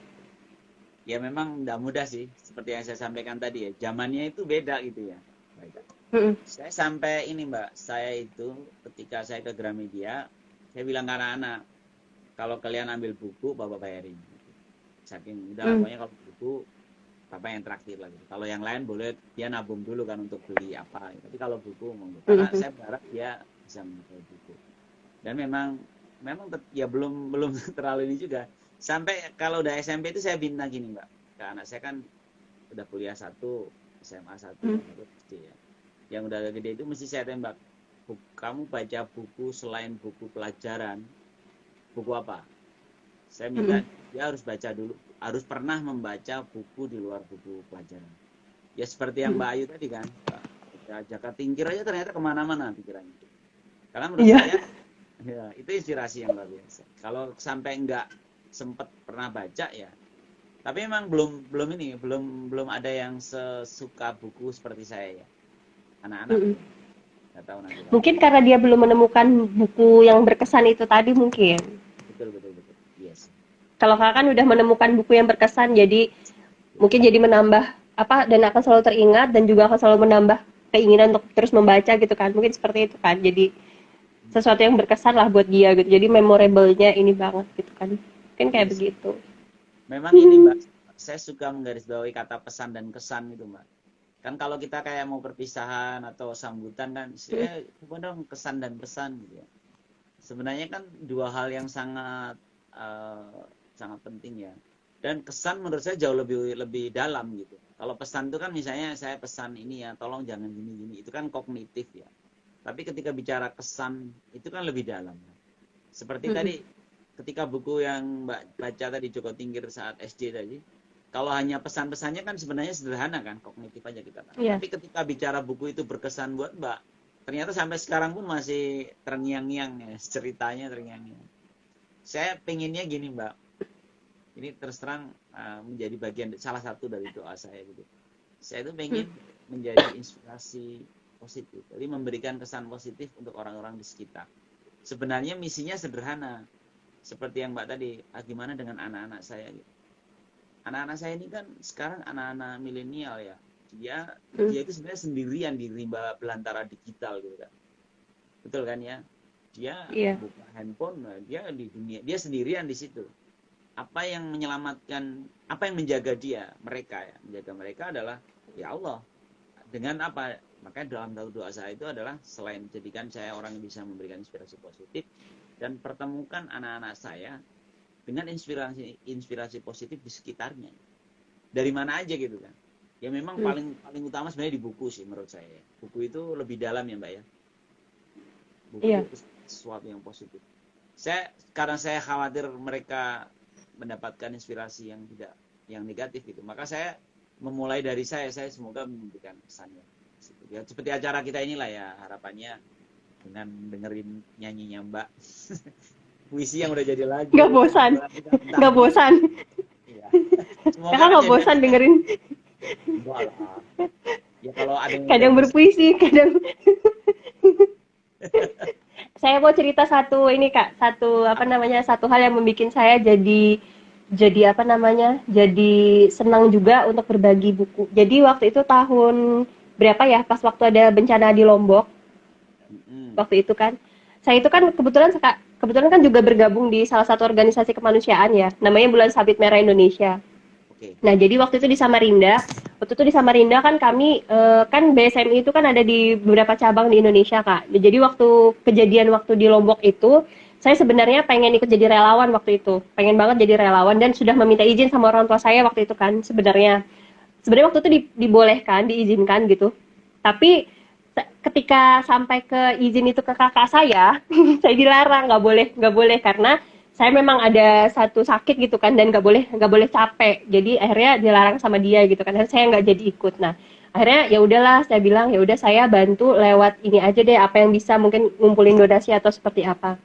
Ya memang nggak mudah sih, seperti yang saya sampaikan tadi ya. Zamannya itu beda gitu ya. Baik. Mm-mm. Saya sampai ini Mbak, saya itu ketika saya ke Gramedia, saya bilang ke anak-anak, kalau kalian ambil buku, Bapak bayarin. Saking udah Mm. pokoknya kalau buku Bapak yang traktir lagi. Kalau yang lain boleh dia nabung dulu kan untuk beli apa. Tapi kalau buku monggo. Karena Mm-mm. saya berharap dia bisa menguasai buku. Dan memang ya belum terlalu ini juga. Sampai kalau udah SMP itu saya bina gini Mbak. Ke anak saya kan udah kuliah 1, SMA 1, Mm. baru SD ya. Yang udah agak gede itu mesti saya tembak. Kamu baca buku selain buku pelajaran, buku apa? Saya minta Mm-mm. dia harus baca dulu, harus pernah membaca buku di luar buku pelajaran. Ya seperti yang Mm-mm. Mbak Ayu tadi kan, Mbak Jaka Tingkir aja ternyata kemana-mana pikirannya. Karena menurut Iya. saya, ya, itu inspirasi yang luar biasa. Kalau sampai nggak sempet pernah baca ya, tapi memang belum ada yang sesuka buku seperti saya ya. Anak-anak Mm-mm. nggak tahu nanti kalau Mungkin karena dia belum menemukan buku yang berkesan itu tadi mungkin. betul. Yes. Kalau kakak kan udah menemukan buku yang berkesan, jadi mungkin jadi menambah apa dan akan selalu teringat dan juga akan selalu menambah keinginan untuk terus membaca gitu kan. Mungkin seperti itu kan. Jadi sesuatu yang berkesan lah buat dia gitu. Jadi memorable-nya ini banget gitu kan. Mungkin kayak Yes. begitu. Memang ini Mbak, saya suka menggarisbawahi kata pesan dan kesan itu Mbak. Kan kalau kita kayak mau perpisahan atau sambutan kan, saya dong kesan dan pesan gitu ya. Sebenarnya kan dua hal yang sangat sangat penting ya. Dan kesan menurut saya jauh lebih dalam gitu. Kalau pesan itu kan misalnya saya pesan ini ya, tolong jangan gini-gini, itu kan kognitif ya. Tapi ketika bicara kesan itu kan lebih dalam. Seperti tadi ketika buku yang Mbak baca tadi Joko Tingkir saat SD tadi, kalau hanya pesan-pesannya kan sebenarnya sederhana kan, kognitif aja kita kan. Iya. Tapi ketika bicara buku itu berkesan buat Mbak, ternyata sampai sekarang pun masih terngiang-ngiang ya, ceritanya terngiang-ngiang. Saya pengennya gini Mbak, ini terus terang menjadi bagian salah satu dari doa saya gitu. Saya itu pengen menjadi inspirasi positif, jadi memberikan kesan positif untuk orang-orang di sekitar. Sebenarnya misinya sederhana, seperti yang Mbak tadi, gimana dengan anak-anak saya gitu. Anak-anak saya ini kan sekarang anak-anak milenial ya, dia itu sebenarnya sendirian di rimba belantara digital gitu kan, betul kan ya? Dia Iya. buka handphone, dia di dunia, dia sendirian di situ. Apa yang menyelamatkan, apa yang menjaga mereka ya, menjaga mereka adalah ya Allah. Dengan apa? Makanya dalam doa saya itu adalah selain jadikan saya orang yang bisa memberikan inspirasi positif dan pertemukan anak-anak saya dengan inspirasi positif di sekitarnya. Dari mana aja gitu kan. Ya memang paling utama sebenarnya di buku sih menurut saya. Buku itu lebih dalam ya Mbak ya. Buku itu sesuatu yang positif. Karena saya khawatir mereka mendapatkan inspirasi yang negatif gitu. Maka saya memulai dari saya semoga memberikan pesannya. Ya, seperti acara kita inilah ya, harapannya dengan dengerin nyanyinya Mbak. Puisi yang udah jadi lagu. Nggak bosan. Nggak bosan. Iya. Kakak nggak bosan dengerin. Enggak lah. Ya kalau ada yang Kadang berpuisi, kadang saya mau cerita satu ini Kak, satu hal yang membuat saya jadi apa namanya, jadi senang juga untuk berbagi buku. Jadi waktu itu tahun berapa ya, pas waktu ada bencana di Lombok, waktu itu kan, saya itu kan kebetulan kan juga bergabung di salah satu organisasi kemanusiaan ya, namanya Bulan Sabit Merah Indonesia. Nah, jadi waktu itu di Samarinda kan kami kan BSMI itu kan ada di beberapa cabang di Indonesia Kak. Jadi waktu di Lombok itu, saya sebenarnya pengen ikut jadi relawan waktu itu. Pengen banget jadi relawan dan sudah meminta izin sama orang tua saya waktu itu kan sebenarnya. Sebenarnya waktu itu dibolehkan, diizinkan gitu. Tapi ketika sampai ke izin itu ke kakak saya, saya dilarang, nggak boleh karena saya memang ada satu sakit gitu kan dan nggak boleh capek, jadi akhirnya dilarang sama dia gitu kan, saya nggak jadi ikut. Nah akhirnya ya udahlah, saya bilang ya udah saya bantu lewat ini aja deh, apa yang bisa mungkin ngumpulin donasi atau seperti apa.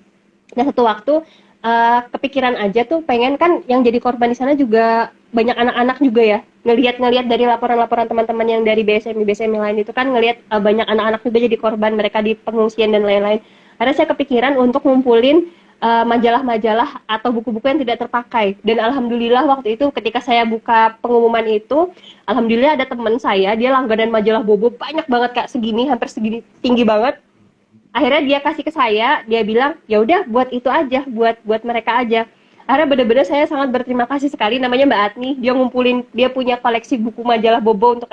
Nah satu waktu kepikiran aja tuh pengen kan yang jadi korban di sana juga banyak anak-anak juga ya, ngelihat dari laporan-laporan teman-teman yang dari BSMI lain itu kan ngelihat banyak anak-anak juga jadi korban, mereka di pengungsian dan lain-lain. Akhirnya saya kepikiran untuk ngumpulin majalah-majalah atau buku-buku yang tidak terpakai. Dan alhamdulillah waktu itu ketika saya buka pengumuman itu, alhamdulillah ada teman saya, dia langganan majalah Bobo banyak banget Kak, segini hampir segini tinggi banget. Akhirnya dia kasih ke saya, dia bilang ya udah buat itu aja, buat mereka aja. Akhirnya benar-benar saya sangat berterima kasih sekali, namanya Mbak Atni, dia ngumpulin, dia punya koleksi buku majalah Bobo untuk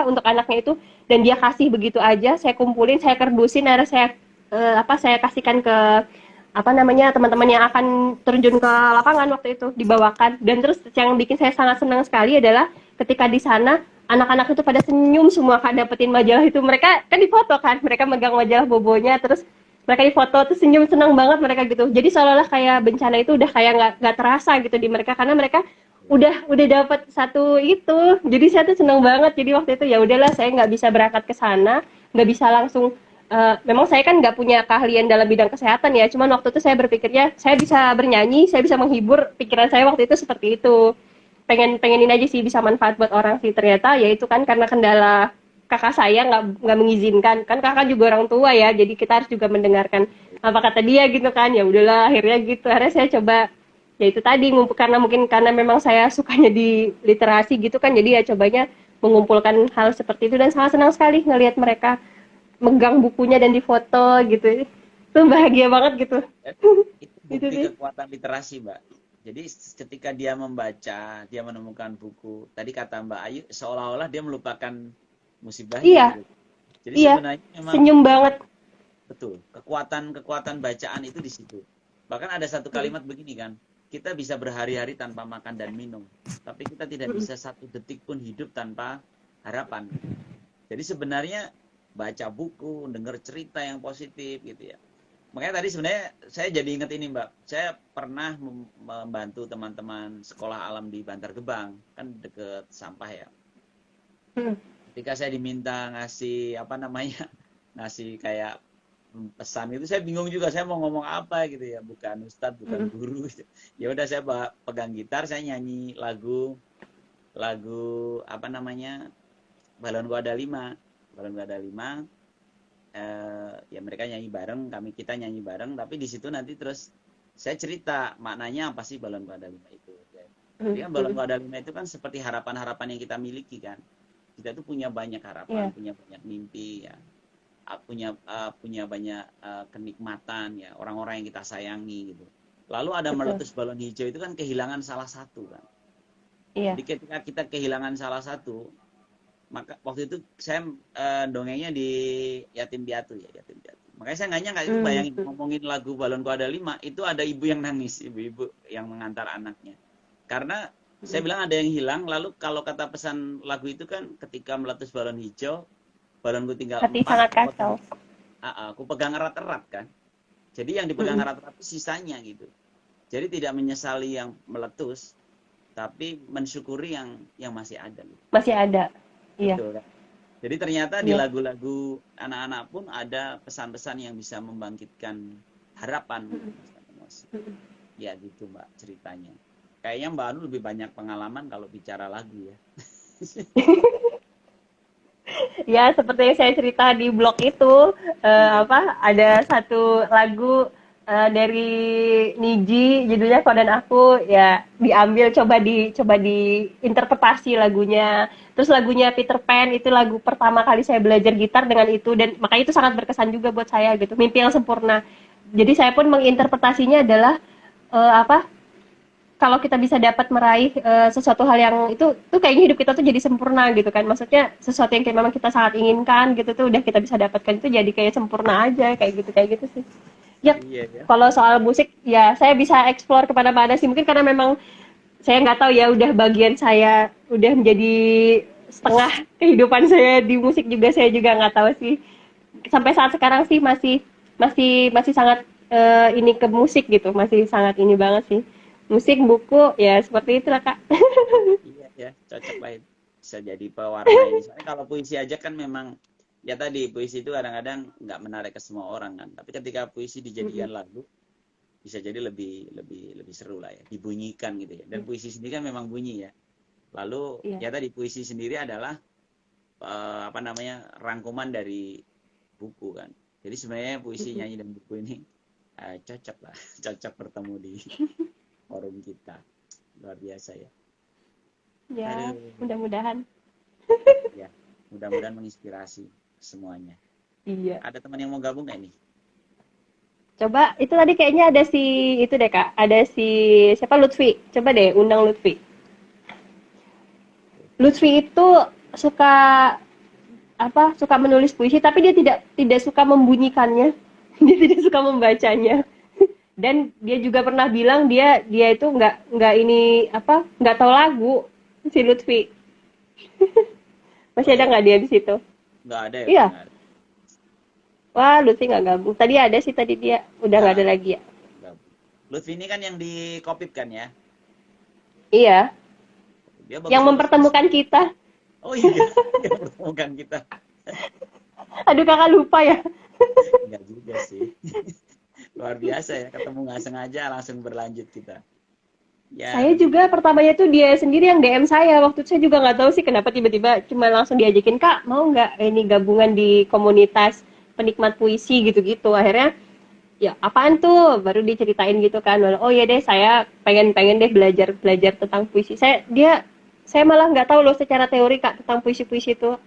untuk anaknya itu, dan dia kasih begitu aja. Saya kumpulin, saya kerdusin, akhirnya saya kasihkan ke teman-teman yang akan terjun ke lapangan waktu itu, dibawakan. Dan terus yang bikin saya sangat senang sekali adalah ketika di sana anak-anak itu pada senyum semua kan dapetin majalah itu. Mereka kan difoto kan, mereka megang majalah Bobonya, terus mereka difoto tuh senyum, senang banget mereka gitu. Jadi seolah-olah kayak bencana itu udah kayak nggak terasa gitu di mereka, karena mereka udah dapat satu itu. Jadi saya tuh senang banget. Jadi waktu itu ya udahlah, saya nggak bisa berangkat ke sana, nggak bisa langsung. Memang saya kan nggak punya keahlian dalam bidang kesehatan ya, cuman waktu itu saya berpikirnya saya bisa bernyanyi, saya bisa menghibur. Pikiran saya waktu itu seperti itu, pengenin aja sih bisa manfaat buat orang sih. Ternyata ya itu kan karena kendala kakak saya nggak mengizinkan, kan kakak juga orang tua ya, jadi kita harus juga mendengarkan apa kata dia gitu kan. Ya udahlah, akhirnya gitu, akhirnya saya coba ya itu tadi ngumpul, karena mungkin karena memang saya sukanya di literasi gitu kan, jadi ya cobanya mengumpulkan hal seperti itu. Dan sangat senang sekali ngelihat mereka megang bukunya dan difoto gitu, itu bahagia banget gitu. Itu Itu bukti sih. kekuatan literasi, Mbak. Jadi ketika dia membaca, dia menemukan buku. Tadi kata Mbak Ayu, seolah-olah dia melupakan musibahnya Iya, gitu. Jadi iya, sebenarnya memang senyum banget. betul, kekuatan bacaan itu di situ. Bahkan ada satu kalimat begini kan, kita bisa berhari-hari tanpa makan dan minum, tapi kita tidak bisa satu detik pun hidup tanpa harapan. Jadi sebenarnya baca buku, dengar cerita yang positif gitu ya. Makanya tadi sebenarnya saya jadi ingat ini Mbak, saya pernah membantu teman-teman sekolah alam di Bantar Gebang, kan deket sampah ya. Hmm. Ketika saya diminta ngasih ngasih kayak pesan itu, saya bingung juga saya mau ngomong apa gitu ya, bukan ustadz, bukan guru gitu. Ya udah saya pegang gitar, saya nyanyi lagu Balon Gua Ada 5. Balon Gua Ada 5, ya mereka nyanyi bareng, kita nyanyi bareng, tapi di situ nanti terus saya cerita maknanya apa sih Balon Gua Ada 5 itu. Jadi kan Balon Gua Ada 5 itu kan seperti harapan-harapan yang kita miliki kan. Kita tuh punya banyak harapan, Iya, punya banyak mimpi ya, punya banyak kenikmatan ya, orang-orang yang kita sayangi gitu. Lalu ada betul. meletus balon hijau, itu kan kehilangan salah satu kan. Iya. Jadi ketika kita kehilangan salah satu, maka waktu itu saya dongengnya di yatim piatu ya, yatim piatu. Makanya saya nggak nyangka itu, bayangin ngomongin lagu Balonku Ada 5, itu ada ibu yang nangis, ibu-ibu yang mengantar anaknya. Karena saya bilang ada yang hilang, lalu kalau kata pesan lagu itu kan, ketika meletus balon hijau, balonku tinggal Hati 4, sangat kacau. aku pegang erat-erat kan. Jadi yang dipegang erat-erat itu sisanya gitu. Jadi tidak menyesali yang meletus, tapi mensyukuri yang masih ada. Gitu. Masih ada. Iya. Betul kan? Jadi ternyata di Iya. lagu-lagu anak-anak pun ada pesan-pesan yang bisa membangkitkan harapan. Ya gitu Mbak ceritanya. Kayaknya Mbak Anu lebih banyak pengalaman kalau bicara lagu ya. Ya, seperti yang saya cerita di blog itu, ada satu lagu dari Niji, judulnya Kau dan Aku, ya diambil coba diinterpretasi lagunya. Terus lagunya Peter Pan itu lagu pertama kali saya belajar gitar dengan itu, dan makanya itu sangat berkesan juga buat saya gitu. Mimpi yang sempurna. Jadi saya pun menginterpretasinya adalah eh, apa kalau kita bisa dapat meraih sesuatu hal yang itu tuh kayaknya hidup kita tuh jadi sempurna gitu kan. Maksudnya sesuatu yang kayak memang kita sangat inginkan gitu tuh udah kita bisa dapatkan, itu jadi kayak sempurna aja kayak gitu sih. Ya, Iya ya. kalau soal musik ya saya bisa explore kemana-mana sih, mungkin karena memang saya nggak tahu ya, udah bagian saya udah menjadi setengah kehidupan saya di musik juga, saya juga nggak tahu sih. Sampai saat sekarang sih masih masih masih sangat ini ke musik gitu, masih sangat ini banget sih. Musik, buku, ya seperti itulah Kak. Iya ya, cocok lah itu. Bisa jadi pewarna ini. Soalnya kalau puisi aja kan memang, ya tadi puisi itu kadang-kadang nggak menarik ke semua orang kan. Tapi ketika puisi dijadikan lagu, bisa jadi lebih seru lah ya, dibunyikan gitu ya. Dan puisi sendiri kan memang bunyi ya. Lalu Iya. ya tadi puisi sendiri adalah rangkuman dari buku kan. Jadi sebenarnya puisi, nyanyi dan buku ini Cocok lah, cocok bertemu di forum kita. Luar biasa ya. Ya, Aduh, mudah-mudahan. ya. Mudah-mudahan menginspirasi semuanya. Iya. Ada teman yang mau gabung nggak nih? Coba itu tadi kayaknya ada si itu deh Kak, ada si siapa Lutfi. Coba deh undang Lutfi. Lutfi itu suka apa? Suka menulis puisi tapi dia tidak suka membunyikannya. Dia tidak suka membacanya. Dan dia juga pernah bilang dia itu nggak ini apa? Nggak tahu lagu si Lutfi. Oh Masih ada ya, nggak dia di situ? nggak ada ya? Iya. Nggak ada. Wah, Lutfi nggak gabung. Tadi ada sih tadi dia udah nggak Nggak ada lagi ya. gabung. Lutfi ini kan yang di Kopip kan ya? Iya, Dia yang bagus-bagus mempertemukan puisinya. kita. Oh iya, dia pertemukan kita. Aduh kakak lupa ya. Enggak juga sih. Luar biasa ya, ketemu nggak sengaja langsung berlanjut kita. Ya, Saya juga pertamanya tuh dia sendiri yang DM saya. Waktu itu saya juga nggak tahu sih kenapa tiba-tiba cuma langsung diajakin, Kak, mau nggak ini gabungan di komunitas penikmat puisi gitu-gitu. Akhirnya, ya apaan tuh? Baru diceritain gitu kan. Oh iya deh, saya pengen deh belajar tentang puisi. Saya malah nggak tahu loh secara teori Kak tentang puisi-puisi itu.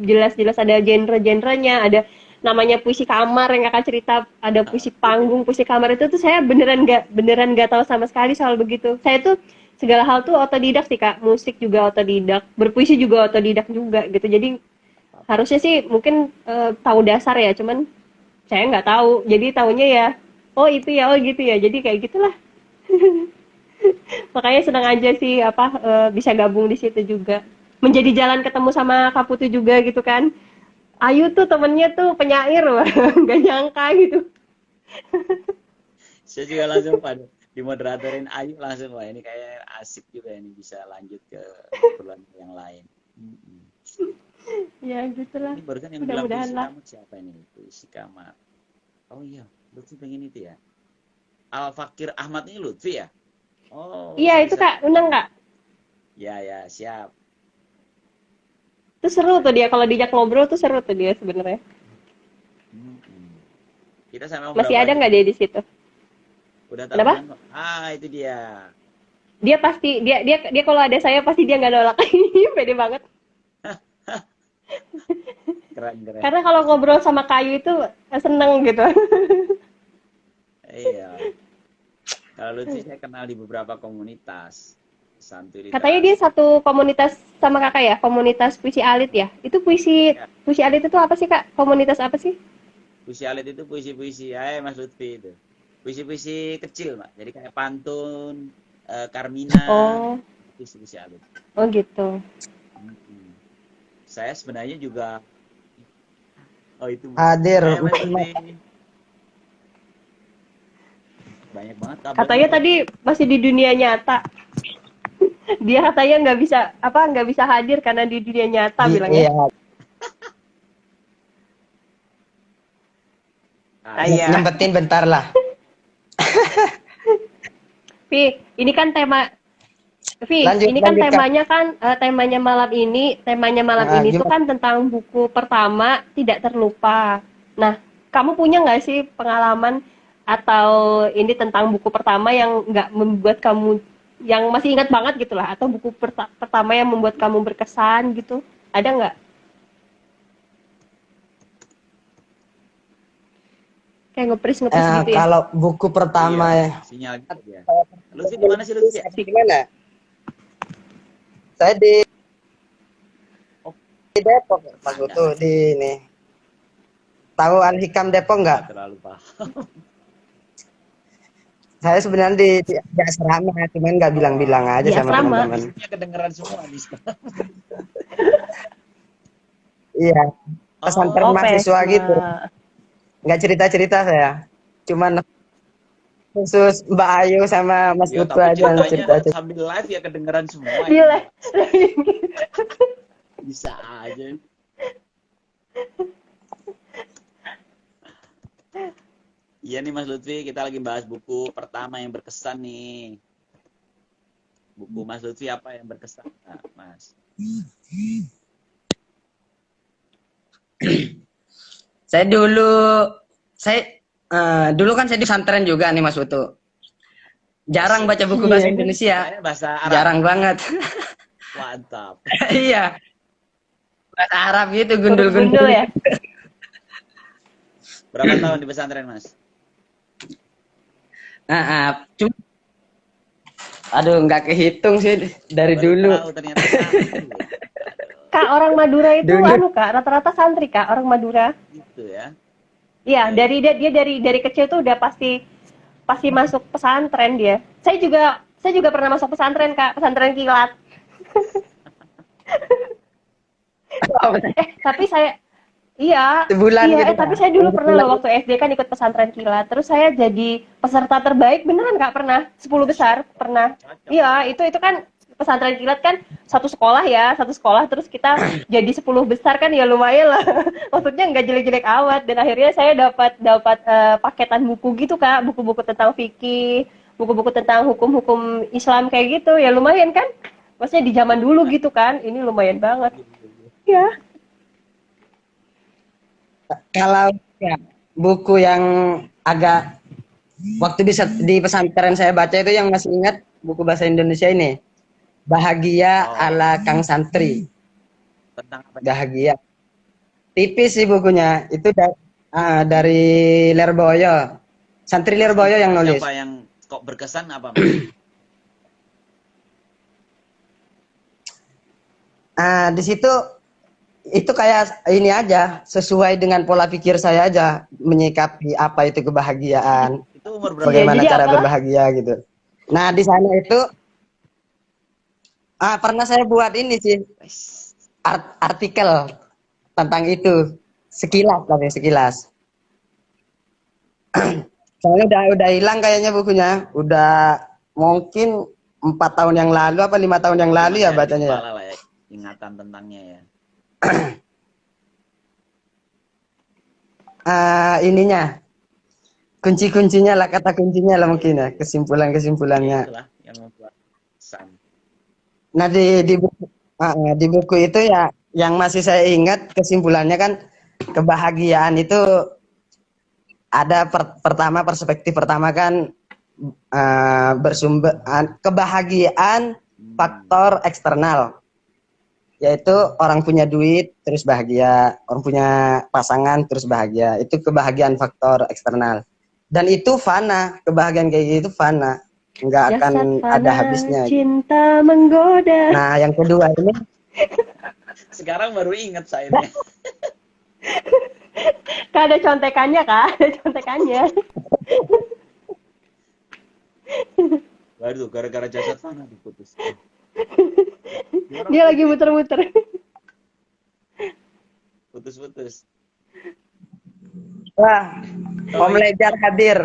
Jelas-jelas ada genre-genrenya, ada namanya puisi kamar yang akan cerita, ada puisi panggung, puisi kamar itu tuh saya beneran nggak tahu sama sekali soal begitu. Saya tuh segala hal tuh otodidak sih Kak, musik juga otodidak, berpuisi juga otodidak juga gitu. Jadi harusnya sih mungkin tahu dasar ya, cuman saya nggak tahu. Jadi tahunya ya, oh itu ya, oh gitu ya. Jadi kayak gitulah. Makanya senang aja sih apa bisa gabung di situ juga. Menjadi jalan ketemu sama Kak Putu juga gitu kan. Ayu tuh temennya tuh penyair, wah nggak nyangka gitu. saya juga langsung pada dimoderatorin Ayu langsung, wah ini kayak asik juga ini bisa lanjut ke obrolan yang lain. Mm-mm. Ya gitulah. Ini barusan yang bilang Mudah-mudahan puisi lah. kamar siapa ini? Puisi kamar. Oh iya, Lutfi pengen itu ya. Al Fakir Ahmad ini Lutfi ya? Oh, Iya saya itu bisa. Kak, undang Kak. Ya ya, siap. Itu seru tuh dia kalau diajak ngobrol tuh seru tuh dia sebenarnya. Mm-mm. Kita sama Masih berapa ada lagi? nggak dia di situ? Udah Kenapa? tahunan kok. Ah, itu dia. Dia pasti dia kalau ada saya pasti dia nggak nolak. Pede banget. Keren keren. Karena kalau ngobrol sama Kayu itu seneng gitu. Iya. Kalau Lutfi saya kenal di beberapa komunitas. Katanya dia Santuritas. satu komunitas sama kakak ya, komunitas puisi alit ya. Itu puisi Ya, puisi alit itu apa sih kak? Komunitas apa sih? puisi alit itu puisi-puisi. Mas Lutfi itu. Puisi-puisi kecil, Mak. Jadi kayak pantun, Karmina, Oh, puisi-puisi alit. oh gitu. Mm-mm. Saya sebenarnya juga, oh itu Hadir. Mas Lutfi. Banyak banget kabarnya Katanya Mas. tadi masih di dunia nyata. Dia katanya nggak bisa hadir karena di dunia nyata bilangnya. Iya, Ah, Iya. nyempetin bentar lah. Vi, ini kan tema Vi, Lanjut, ini kan lanjut, Kak. temanya kan temanya malam Nah, ini tuh gimana? kan tentang buku pertama tidak terlupa. Nah, kamu punya nggak sih pengalaman atau ini tentang buku pertama yang nggak membuat kamu yang masih ingat banget gitu lah, atau buku pertama yang membuat kamu berkesan gitu? Ada nggak? Kayak ngepris gitu ya? Kalau buku pertama iya, ya. sinyal gitu ya. Lutfi di mana sih Lutfi? Di mana? Saya di Oh, Depok, Mas Putu di ini. Tahu Al Hikam Depok nggak? nggak terlalu paham. Saya sebenarnya di asrama, cuman nggak bilang-bilang aja Di sama asrama? teman-teman. Bisnya kedengeran semua nih sekarang. Iya, pesantren Oh, mahasiswa PSMA. gitu. Nggak cerita-cerita saya. Cuman khusus Mbak Ayu sama Mas Ya, Putu tapi aja yang ceritanya cerita-cerita. sambil live ya kedengeran semua. Gila. Bisa aja. Iya nih Mas Lutfi, kita lagi bahas buku pertama yang berkesan nih. Buku Mas Lutfi apa yang berkesan, Mas? Saya dulu, saya Dulu kan saya di pesantren juga nih Mas Putu. Jarang baca buku bahasa Iya. Indonesia. Kayaknya bahasa Arab. Jarang banget. Mantap. Iya. Bahasa Arab gitu, Gundul gundul-gundul. ya. Berapa tahun di pesantren, Mas? Cuma, aduh, nggak kehitung sih dari Baru dulu. tahu ternyata santri. Kak, orang Madura itu Dulu. Kak, rata-rata santri Kak, orang Madura. Gitu ya. Iya, Oke. dari kecil tuh udah pasti masuk pesantren dia. Saya juga pernah masuk pesantren Kak, pesantren kilat. Tapi saya iya, Sebulan iya, gitu, tapi Kak. saya dulu pernah Sebulan. loh waktu SD kan ikut pesantren kilat. Terus saya jadi peserta terbaik beneran Kak, pernah 10 besar, pernah. Cocok. Iya, itu kan pesantren kilat kan satu sekolah terus kita jadi 10 besar kan ya lumayan lah. Maksudnya nggak jelek-jelek amat dan akhirnya saya dapat dapat paketan buku gitu Kak, buku-buku tentang fikih, buku-buku tentang hukum-hukum Islam kayak gitu. Ya lumayan kan? Maksudnya di zaman dulu gitu kan. Ini lumayan banget. Ya. Kalau ya, buku yang agak waktu di pesantren saya baca itu yang masih ingat buku bahasa Indonesia ini. Bahagia ala Kang Santri. Tentang apa? Bahagia. Tipis sih bukunya. Itu dari Lerboyo. Santri Lerboyo yang nulis. Siapa yang kok berkesan apa, Mas? Di situ itu kayak ini aja, sesuai dengan pola pikir saya aja menyikapi apa itu kebahagiaan, Itu umur berapa? bagaimana Jadi cara apa? berbahagia gitu. Nah, di sana itu pernah saya buat ini sih artikel tentang itu sekilas tapi sekilas. Soalnya udah hilang kayaknya bukunya, udah mungkin 4 tahun yang lalu apa 5 tahun yang lalu ya Masih ada di bacanya ya. kepala lah ya, ingatan tentangnya ya. Ininya kunci-kuncinya lah, kata kuncinya lah mungkin ya, kesimpulan-kesimpulannya. Itulah yang membuat kesan. Nah di buku itu ya yang masih saya ingat kesimpulannya kan kebahagiaan itu ada pertama perspektif pertama kan bersumber kebahagiaan faktor eksternal, yaitu orang punya duit terus bahagia, orang punya pasangan terus bahagia, itu kebahagiaan faktor eksternal. Dan itu fana, kebahagiaan kayak gitu fana, nggak akan Jasad fana, ada habisnya. cinta menggoda. Nah yang kedua ini Sekarang baru ingat saya ini. Kak, ada contekannya Kak, ada contekannya. Baru gara-gara jasad fana diputus. Dia lagi muter-muter. Putus-putus. wah, Om Lejar hadir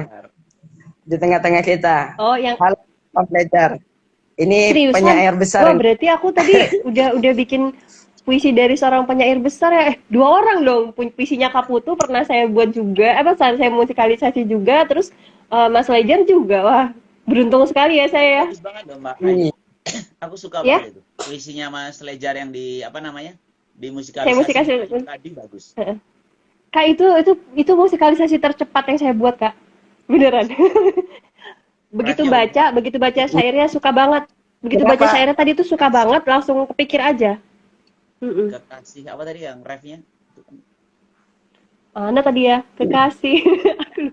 di tengah-tengah kita. Oh, yang Halo Om Lejar, ini seriusan? penyair besar. Wah, berarti aku tadi udah bikin puisi dari seorang penyair besar ya. 2 orang dong. Puisinya Kaputu pernah saya buat juga. Saya musikalisasi juga. Terus Mas Lejar juga. Wah, beruntung sekali ya saya. Bagus banget dong, Mbak. Iya. Aku suka Ya? banget itu. Puisinya Mas Lejar yang di apa namanya? Di Saya musikalisasi musikalisasi. tadi bagus. Kak, itu musikalisasi tercepat yang saya buat, Kak. Beneran. Begitu baca syairnya suka banget. Begitu Kenapa? baca syairnya tadi tuh suka banget, langsung kepikir aja. Kekasih apa tadi yang refnya? Mana tadi ya? Kekasih. Aku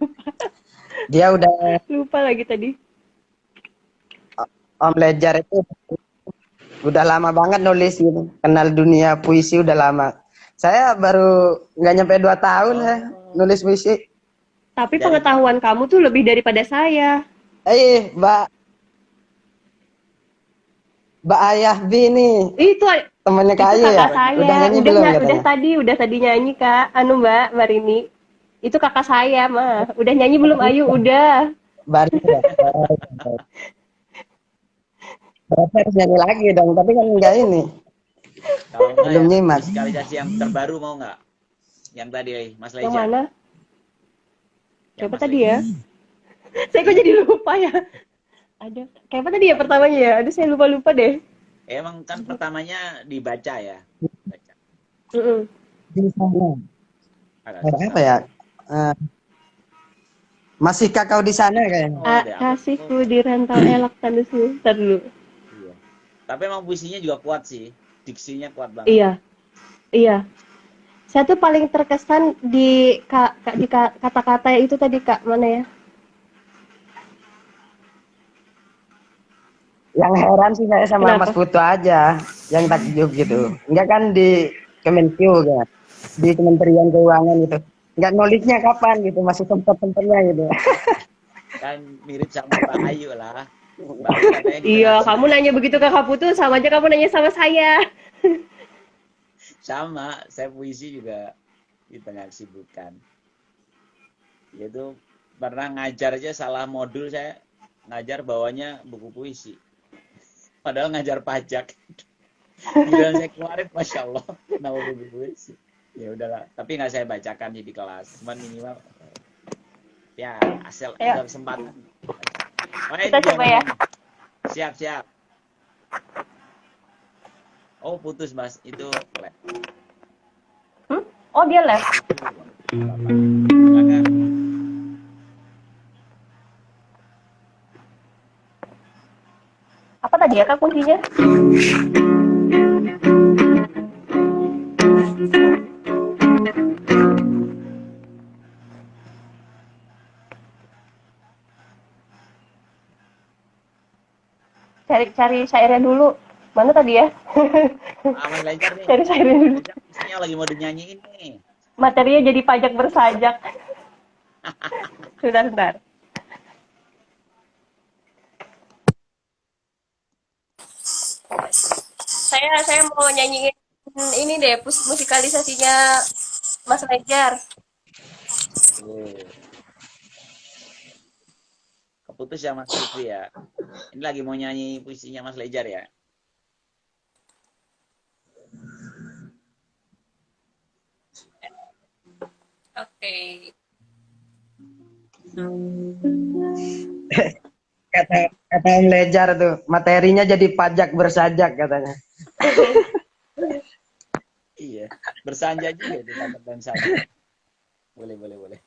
Dia udah lupa lagi tadi. Om Lejar itu udah lama banget nulis gitu. Kenal dunia puisi udah lama. Saya baru nggak nyampe 2 tahun ya nulis puisi. Tapi pengetahuan kamu tuh lebih daripada saya. Mbak Ayah B nih, Itu temannya itu Kayu ya. kakak saya. Udah nyanyi belum katanya? Udah tadi nyanyi Kak. Mbak Rini. Itu kakak saya mah. Udah nyanyi belum Ayu? Udah. Baru ya. Berarti harus nyanyi lagi dong, tapi kan enggak ini. Kalau enggak Belum ya, nyimak. musikalisasi yang terbaru mau nggak? Yang tadi Mas Lejar. Yang mana? Yang Siapa Mas tadi Lejar. ya? Saya kok jadi lupa ya. Ada. Kayak apa tadi ya pertamanya ya? Aduh, saya lupa deh. Emang kan pertamanya dibaca ya. Baca. Mm-mm. Di sana. Agak Ada susah. apa ya? Masihkah kau di sana kayaknya? Oh, deh, aku Kasihku di rantau elok tandusmu. Ntar dulu. iya. Tapi emang puisinya juga kuat sih. Diksinya kuat banget. Iya, iya. Saya tuh paling terkesan di kata-kata itu tadi Kak, mana ya? Yang heran sih saya sama Kenapa? Mas Putu aja, yang takjub gitu. Enggak kan di Kemenkeu kan, di Kementerian Keuangan gitu. Enggak nulisnya kapan gitu, masih sempet-sempetnya gitu. Kan mirip sama Mbak Ayu lah. Mbak Ayu katanya Iya, generasi kamu nanya begitu ke Kak Putu, sama aja kamu nanya sama saya. sama. Saya puisi juga di tengah kesibukan. Yaitu pernah ngajar aja salah modul, saya ngajar bawanya buku puisi. Padahal ngajar pajak. Giliran saya keluarin, Masya Allah, nama buku puisi. Ya udahlah, tapi nggak saya bacakan di kelas. Cuman minimal ya asal Ayo. ada kesempatan. Main Kita dia coba ya. main. Siap, siap. Oh, putus, Mas. Itu lab. Oh, dia left. Silakan. Apa tadi ya Kak kuncinya? Cari syairnya dulu. Mana tadi ya? Aman lancar nih. Cari syairnya dulu. Lancar, isinya lagi mau dinyanyiin nih. Materinya jadi pajak bersajak. Sebentar. Saya mau nyanyiin ini deh, musikalisasinya Mas Lejar. Oh. Keputus ya Mas Fikri ya. Ini lagi mau nyanyi puisinya Mas Lejar ya. Oke. Kata kata Om Lejar tuh, materinya jadi pajak bersajak katanya. Iya, bersanja juga itu pajak dan sajak. Boleh, boleh, boleh.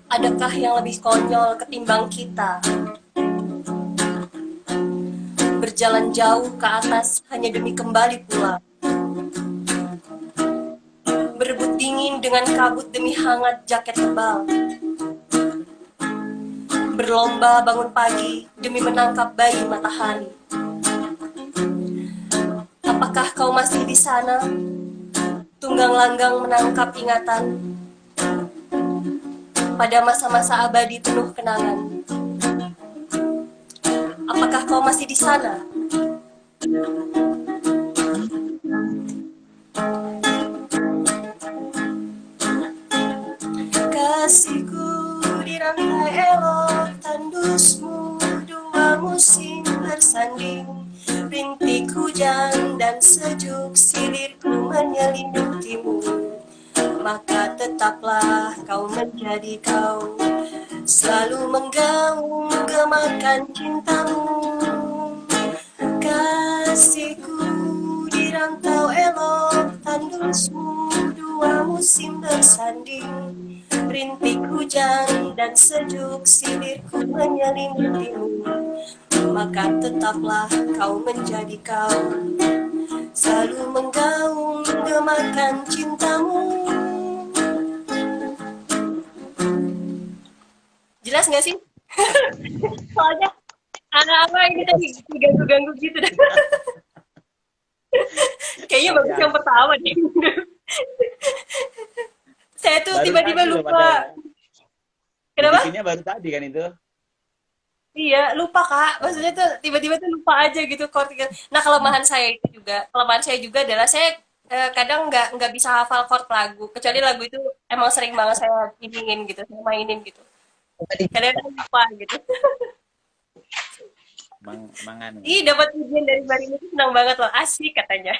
Adakah yang lebih konyol ketimbang kita? Berjalan jauh ke atas hanya demi kembali pulang. Berebut dingin dengan kabut demi hangat jaket tebal. Berlomba bangun pagi demi menangkap bayi matahari. Apakah kau masih di sana? Tunggang langgang menangkap ingatan pada masa-masa abadi penuh kenangan. Apakah kau masih di sana? Kasihku dirangkai elok tandusmu, dua musim bersanding, rintik hujan dan sejuk silirku menyelidutimu. Maka tetaplah kau menjadi kau, selalu menggaung gemakan cintamu. Kasihku di rantau elok tandusmu, dua musim bersanding, rintik hujan dan sejuk silirku menyelimutimu. Maka tetaplah kau menjadi kau, selalu menggaung gemakan cintamu. Jelas nggak sih? Soalnya apa ini tadi ganggu-ganggu gitu dah. Kayaknya bagus yang pertama deh. Saya tuh Baru tiba-tiba tadi loh lupa. padahal. Kenapa? Bikinnya baru tadi kan itu. Iya, lupa Kak. Maksudnya tuh tiba-tiba tuh lupa aja gitu chord. Nah, kelemahan saya juga adalah saya kadang nggak bisa hafal chord lagu, kecuali lagu itu emang sering banget saya iniin gitu, saya mainin gitu. Kadang-kadang lupa gitu. Mangan ya. Ih, dapat pujian dari Marini itu senang banget loh, asik katanya.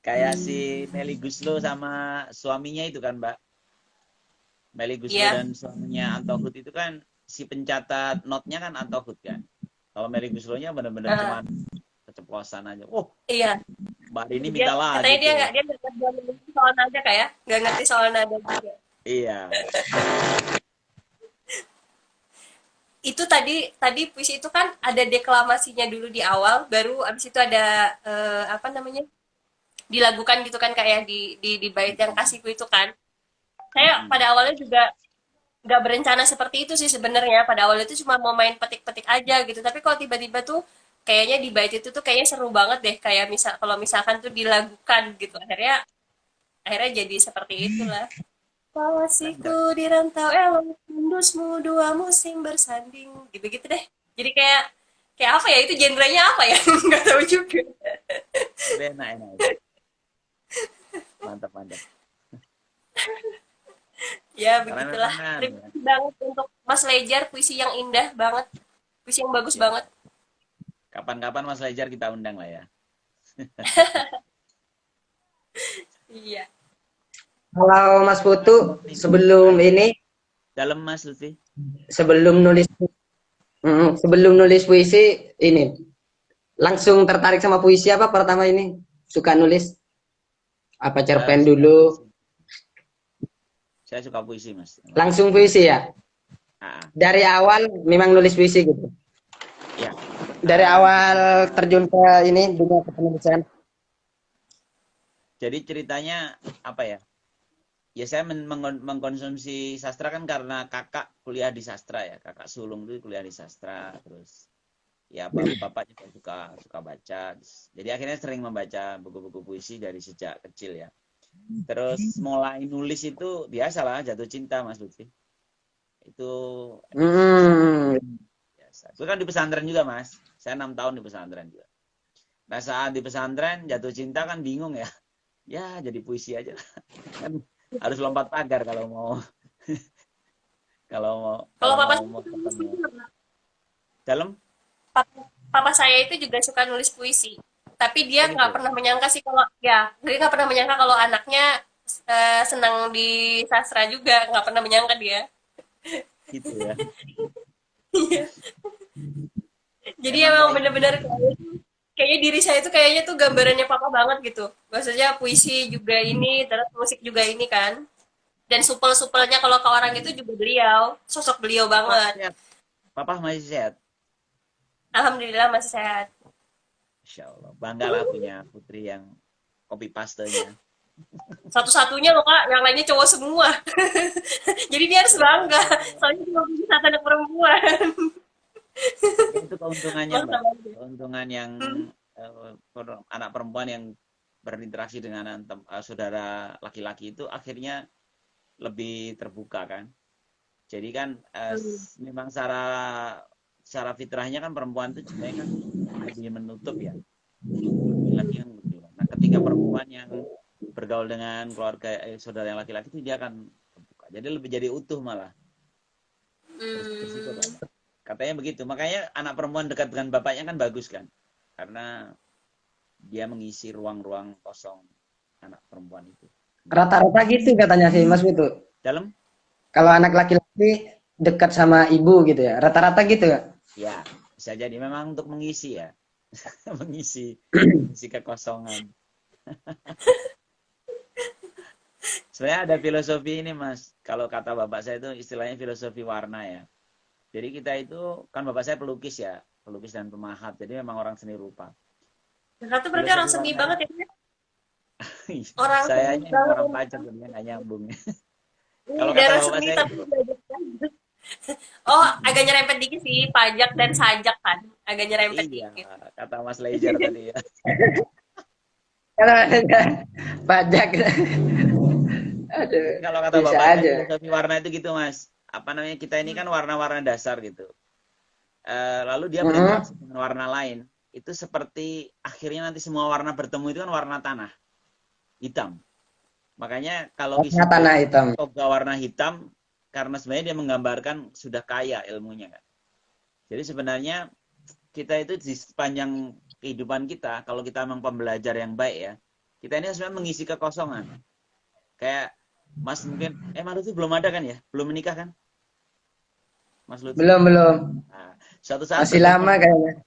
Kayak si Melly Guslo sama suaminya itu kan, Mbak. Melly Guslo Iya, dan suaminya Anto Hood itu kan si pencatat notnya kan Anto Hood kan. Kalau Melly Guslo-nya bener-bener heeh, cuman keceplosan aja. Oh, iya. Mbak Rini Dia minta lagi katanya dia tuh. nggak ngerti soal nada kayak, nggak ngerti soal nada juga. Iya. Itu tadi tadi puisi itu kan ada deklamasinya dulu di awal, baru abis itu ada apa namanya dilakukan gitu kan kayak di bait yang kasihku itu kan. Saya Mm-mm. pada awalnya juga nggak berencana seperti itu sih sebenarnya. Pada awalnya itu cuma mau main petik-petik aja gitu. Tapi kalau tiba-tiba tuh kayaknya di bait itu tuh kayaknya seru banget deh. Kayak misal kalau misalkan tuh dilakukan gitu. Akhirnya akhirnya jadi seperti itulah. Keren, keren. Kawasiku di rantau elok, tundusmu dua musim bersanding. Gitu-gitu deh. Jadi kayak kayak apa ya? Itu genrenya apa ya? Nggak tahu juga. Tapi enak, enak, enak. Mantap, mantap. Ya Karena begitulah. memang kan, Terima ya. kasih banget untuk Mas Lejar, puisi yang indah banget. Puisi yang bagus Siap. banget. Kapan-kapan Mas Lejar kita undang lah ya. Iya. Kalau Mas Putu Ini sebelum ini, dalam Mas Lutfi. sebelum nulis sebelum nulis puisi ini langsung tertarik sama puisi apa pertama ini? Suka nulis apa cerpen Suka dulu? puisi. Saya suka puisi, Mas. Emang. Langsung puisi ya? Ah, ah. Dari awal memang nulis puisi gitu. Ya. Dari awal Ketika terjun ke ini dunia kepenulisan. jadi ceritanya apa ya? Ya saya mengkonsumsi sastra kan karena kakak kuliah di sastra ya. Kakak sulung itu kuliah di sastra, terus ya bapak juga suka baca. Jadi akhirnya sering membaca buku-buku puisi dari sejak kecil ya. Terus mulai nulis itu biasalah jatuh cinta Mas Lutfi. Itu Hmm. biasa. Itu kan di pesantren juga Mas. Saya 6 tahun di pesantren juga. Nah saat di pesantren jatuh cinta kan bingung ya. Ya jadi puisi aja. Kan harus lompat pagar kalau mau kalau mau Kalau kalau papa mau saya mau suka nulis ketemu. puisi, Pak. Dalam? Papa saya itu juga suka nulis puisi. Tapi dia Oh nggak gitu. pernah menyangka sih kalau ya dia nggak pernah menyangka kalau anaknya senang di sastra juga. Nggak pernah menyangka dia. Gitu ya. Jadi Emang emang kayaknya bener-bener kayaknya diri saya itu kayaknya tuh gambarannya papa banget gitu. Maksudnya puisi juga ini, terus musik juga ini kan. Dan supel-supelnya kalau ke orang itu juga beliau, sosok beliau papa banget. sehat. Papa masih sehat. Alhamdulillah masih sehat. Insya Allah. Banggalah punya putri yang copy pastenya. Satu-satunya loh kak, yang lainnya cowok semua. Jadi dia harus bangga, Oh, soalnya cuma punya satu anak perempuan. ya itu keuntungannya, Oh, Mbak. sama aja. Keuntungan yang anak perempuan yang berinteraksi dengan saudara laki-laki itu akhirnya lebih terbuka kan. Jadi kan Hmm. memang secara secara fitrahnya kan perempuan itu sebenarnya kan lebih menutup ya. Laki-laki yang lebih. Nah, ketika perempuan yang bergaul dengan keluarga saudara yang laki-laki itu dia akan terbuka. Jadi lebih jadi utuh malah. Bersyukur Hmm. lah. Katanya begitu. Makanya anak perempuan dekat dengan bapaknya kan bagus kan. Karena dia mengisi ruang-ruang kosong anak perempuan itu. Rata-rata gitu katanya sih Mas Putu. Dalam? Kalau anak laki-laki dekat sama ibu gitu ya. Rata-rata gitu ya. Ya, bisa jadi memang untuk mengisi ya. mengisi kekosongan. Sebenarnya ada filosofi ini Mas. Kalau kata bapak saya itu istilahnya filosofi warna ya. Jadi kita itu, kan bapak saya pelukis ya. Pelukis dan pemahat. Jadi memang orang seni rupa. Kakak tuh berarti orang Filosofi seni warna banget itu, ya? Orang seni sayanya emang banget. orang pajak jadinya nggak nyambung. Ini Kalau kata darah bapak seni saya tapi itu, belajar pajak. Oh, agak nyerempet dikit sih, pajak dan sajak kan. Agak nyerempet iya, dikit. kata Mas Leijar tadi ya. Kalau ada pajak. Jadi Aduh, kalau kata bisa bapak saya aja. filosofi warna itu gitu Mas. Apa namanya, kita ini kan warna-warna dasar gitu. Lalu dia Mm-mm. berinteraksi dengan warna lain. itu seperti akhirnya nanti semua warna bertemu itu kan warna tanah hitam. Makanya kalau isi Warna tanah hitam. toga warna hitam karena sebenarnya dia menggambarkan sudah kaya ilmunya kan. Jadi sebenarnya kita itu di sepanjang kehidupan kita, kalau kita memang pembelajar yang baik ya, kita ini sebenarnya mengisi kekosongan. Kayak Mas mungkin, Mas Lutfi belum ada kan ya? Belum menikah kan? Mas Lutfi? Belum. Nah, suatu saat Masih lama kayaknya.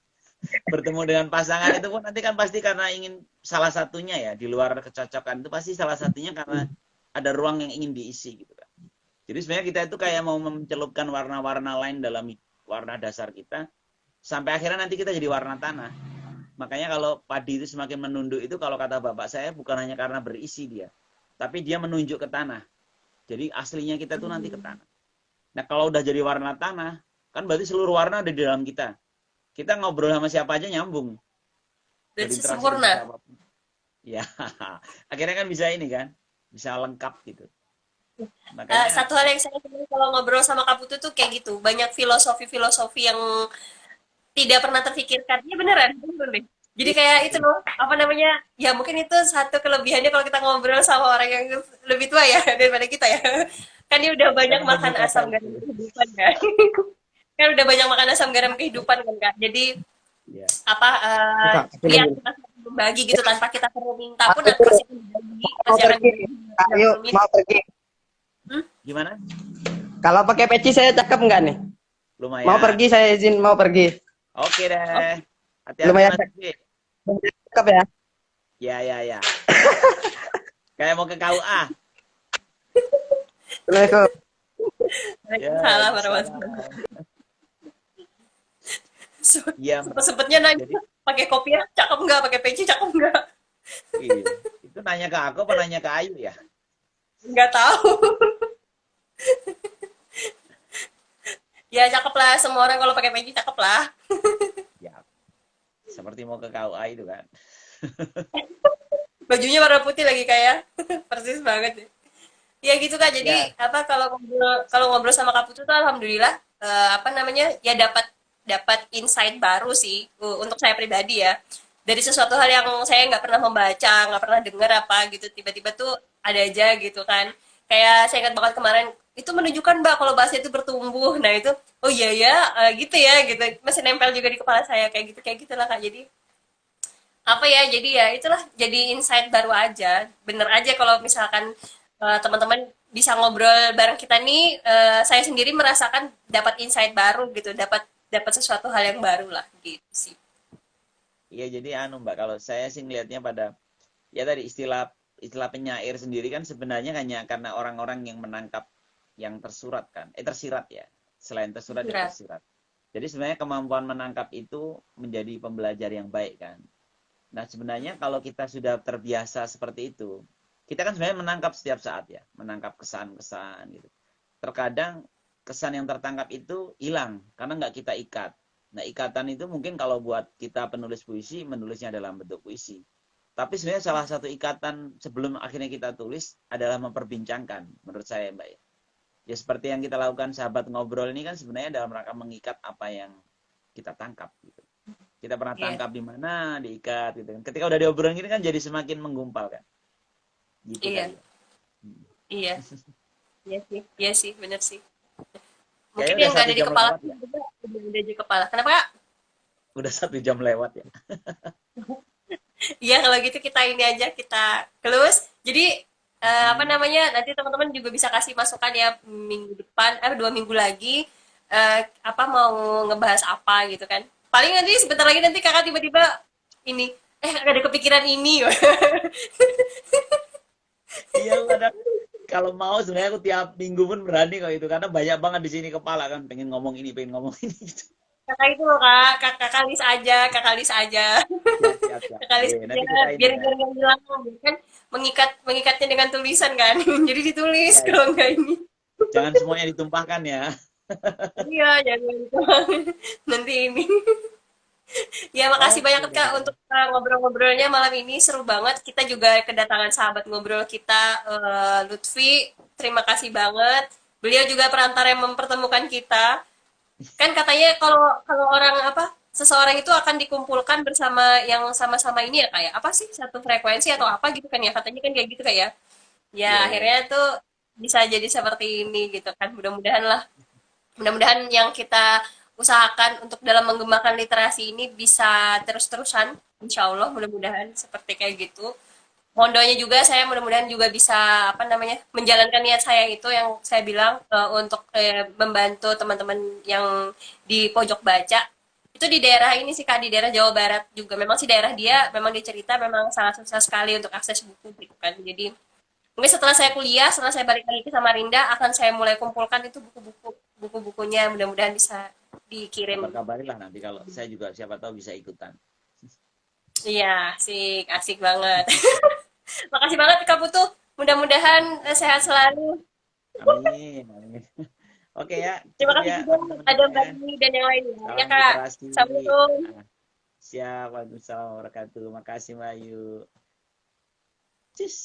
bertemu dengan pasangan itu pun nanti kan pasti karena ingin salah satunya ya, di luar kecocokan itu pasti salah satunya karena ada ruang yang ingin diisi gitu kan. Jadi sebenarnya kita itu kayak mau mencelupkan warna-warna lain dalam warna dasar kita, sampai akhirnya nanti kita jadi warna tanah. Makanya kalau padi itu semakin menunduk itu kalau kata bapak saya bukan hanya karena berisi dia, tapi dia menunjuk ke tanah. Jadi aslinya kita tuh nanti ke tanah. Nah kalau udah jadi warna tanah, kan berarti seluruh warna ada di dalam kita. Kita ngobrol sama siapa aja nyambung. Dan Berinteraksi sempurna. dengan siapapun. Ya, akhirnya kan bisa ini kan, bisa lengkap gitu. Makanya Satu hal yang saya senang kalau ngobrol sama Kak Putu tuh kayak gitu, banyak filosofi-filosofi yang tidak pernah terfikirkan. Iya beneran, bener deh. Jadi kayak itu loh, apa namanya, ya mungkin itu satu kelebihannya kalau kita ngobrol sama orang yang lebih tua ya daripada kita ya. Kan dia udah banyak kan makan membuka asam garam itu. kehidupan kan. Kan udah banyak makan asam garam kehidupan kan Kak. Jadi Ya. apa ya kita membagi gitu tanpa kita perlu minta pun Aku pasti akan berbagi, mau pasti akan pergi. berbagi. Ayo, mau pergi. Gimana? Kalau pakai peci saya cakep nggak nih? Lumayan. Mau pergi, saya izin mau pergi. Oke deh. Hati-hati Lumayan Mas Lutfi. cakep ya. Ya. Kayak mau ke KUA. Assalamualaikum. Waalaikumsalam warahmatullahi wabarakatuh. Iya, Sempet-sempetnya nanya jadi pakai kopiah cakep nggak, pakai peci cakep nggak? iya. Itu nanya ke aku apa nanya ke Ayu ya? Nggak tahu. Ya cakep lah, semua orang kalau pakai peci cakep lah. Ya. Seperti mau ke KUA itu kan. Bajunya warna putih lagi kayak persis banget ya. Ya gitu Kak. Jadi Ya, apa kalau ngobrol sama Kak Putu tuh alhamdulillah apa namanya ya dapat insight baru sih untuk saya pribadi ya. Dari sesuatu hal yang saya nggak pernah membaca, nggak pernah dengar apa gitu, tiba-tiba tuh ada aja gitu kan. Kayak saya ingat banget kemarin itu menunjukkan Mbak kalau bahasa itu bertumbuh. Nah itu oh iya ya gitu ya gitu masih nempel juga di kepala saya kayak gitulah Kak. Jadi apa ya jadi ya itulah jadi insight baru aja bener aja kalau misalkan teman-teman bisa ngobrol bareng kita nih saya sendiri merasakan dapat insight baru gitu dapat dapat sesuatu hal yang baru lah gitu sih. iya jadi Mbak kalau saya sih ngelihatnya pada ya tadi istilah istilah penyair sendiri kan sebenarnya hanya karena orang-orang yang menangkap yang tersurat kan. Tersirat ya. Selain tersurat ya Berat. tersirat. Jadi sebenarnya kemampuan menangkap itu menjadi pembelajar yang baik kan. Nah, sebenarnya kalau kita sudah terbiasa seperti itu, kita kan sebenarnya menangkap setiap saat ya, menangkap kesan-kesan gitu. Terkadang kesan yang tertangkap itu hilang karena nggak kita ikat. Nah, ikatan itu mungkin kalau buat kita penulis puisi, menulisnya dalam bentuk puisi. Tapi sebenarnya salah satu ikatan sebelum akhirnya kita tulis adalah memperbincangkan, menurut saya Mbak ya. Ya seperti yang kita lakukan sahabat ngobrol ini kan sebenarnya dalam rangka mengikat apa yang kita tangkap gitu. Kita pernah Iya. tangkap di mana, diikat gitu kan. Ketika udah diobrolin gini kan jadi semakin menggumpal kan. Gitu Iya. kali ya. Iya iya sih bener sih mungkin Kayaknya udah yang nggak satu ada di jam kepala lewat ya. juga udah ada di kepala kenapa Kak? Udah 1 jam lewat ya. Iya kalau gitu kita ini aja kita close. Jadi apa namanya nanti teman-teman juga bisa kasih masukan ya minggu depan 2 minggu lagi apa mau ngebahas apa gitu kan. Paling nanti sebentar lagi nanti kakak tiba-tiba ini ada kepikiran ini. Iya ada. Kalau mau sebenarnya aku tiap minggu pun berani kok itu karena banyak banget di sini kepala kan pengen ngomong ini gitu. Kakak itu loh kak, kakak list aja, kakak list aja, Siap. kakak list Oke, aja, nanti kita ini biar ya. biar nggak hilang, kan mengikatnya dengan tulisan kan, jadi ditulis Ya, kalau nggak ini. jangan semuanya ditumpahkan ya. Iya, jangan gitu. Nanti ini. Ya, makasih Oke banyak Kak deh. untuk ngobrol-ngobrolnya malam ini. Seru banget. Kita juga kedatangan sahabat ngobrol kita, Lutfi. Terima kasih banget. Beliau juga perantara yang mempertemukan kita. Kan katanya kalau kalau orang apa seseorang itu akan dikumpulkan bersama yang sama-sama ini ya kayak apa sih satu frekuensi atau apa gitu kan ya katanya kan kayak gitu kayak ya Iya, iya. akhirnya tuh bisa jadi seperti ini gitu kan mudah-mudahan lah mudah-mudahan yang kita usahakan untuk dalam mengembangkan literasi ini bisa terus-terusan insya Allah mudah-mudahan seperti kayak gitu mohon doanya juga saya mudah-mudahan juga bisa apa namanya menjalankan niat saya itu yang saya bilang untuk membantu teman-teman yang di pojok baca itu di daerah ini sih kak di daerah Jawa Barat juga memang sih daerah dia memang dicerita memang sangat susah sekali untuk akses buku gitu kan jadi mungkin setelah saya kuliah setelah saya balik lagi ke Samarinda akan saya mulai kumpulkan itu buku-bukunya mudah-mudahan bisa dikirim Kabar-kabarin lah nanti kalau saya juga siapa tahu bisa ikutan. iya asik asik banget makasih banget Kak Putu mudah-mudahan sehat selalu Amin, amin. Oke ya, terima cukup kasih ya juga ada Mbak teman-temannya. Dini dan yang lainnya ya Salam Kak literasi. Assalamualaikum Nah, siap, Waalaikumsalam warahmatullahi wabarakatuh. Makasih Mbak Ayu. Cus.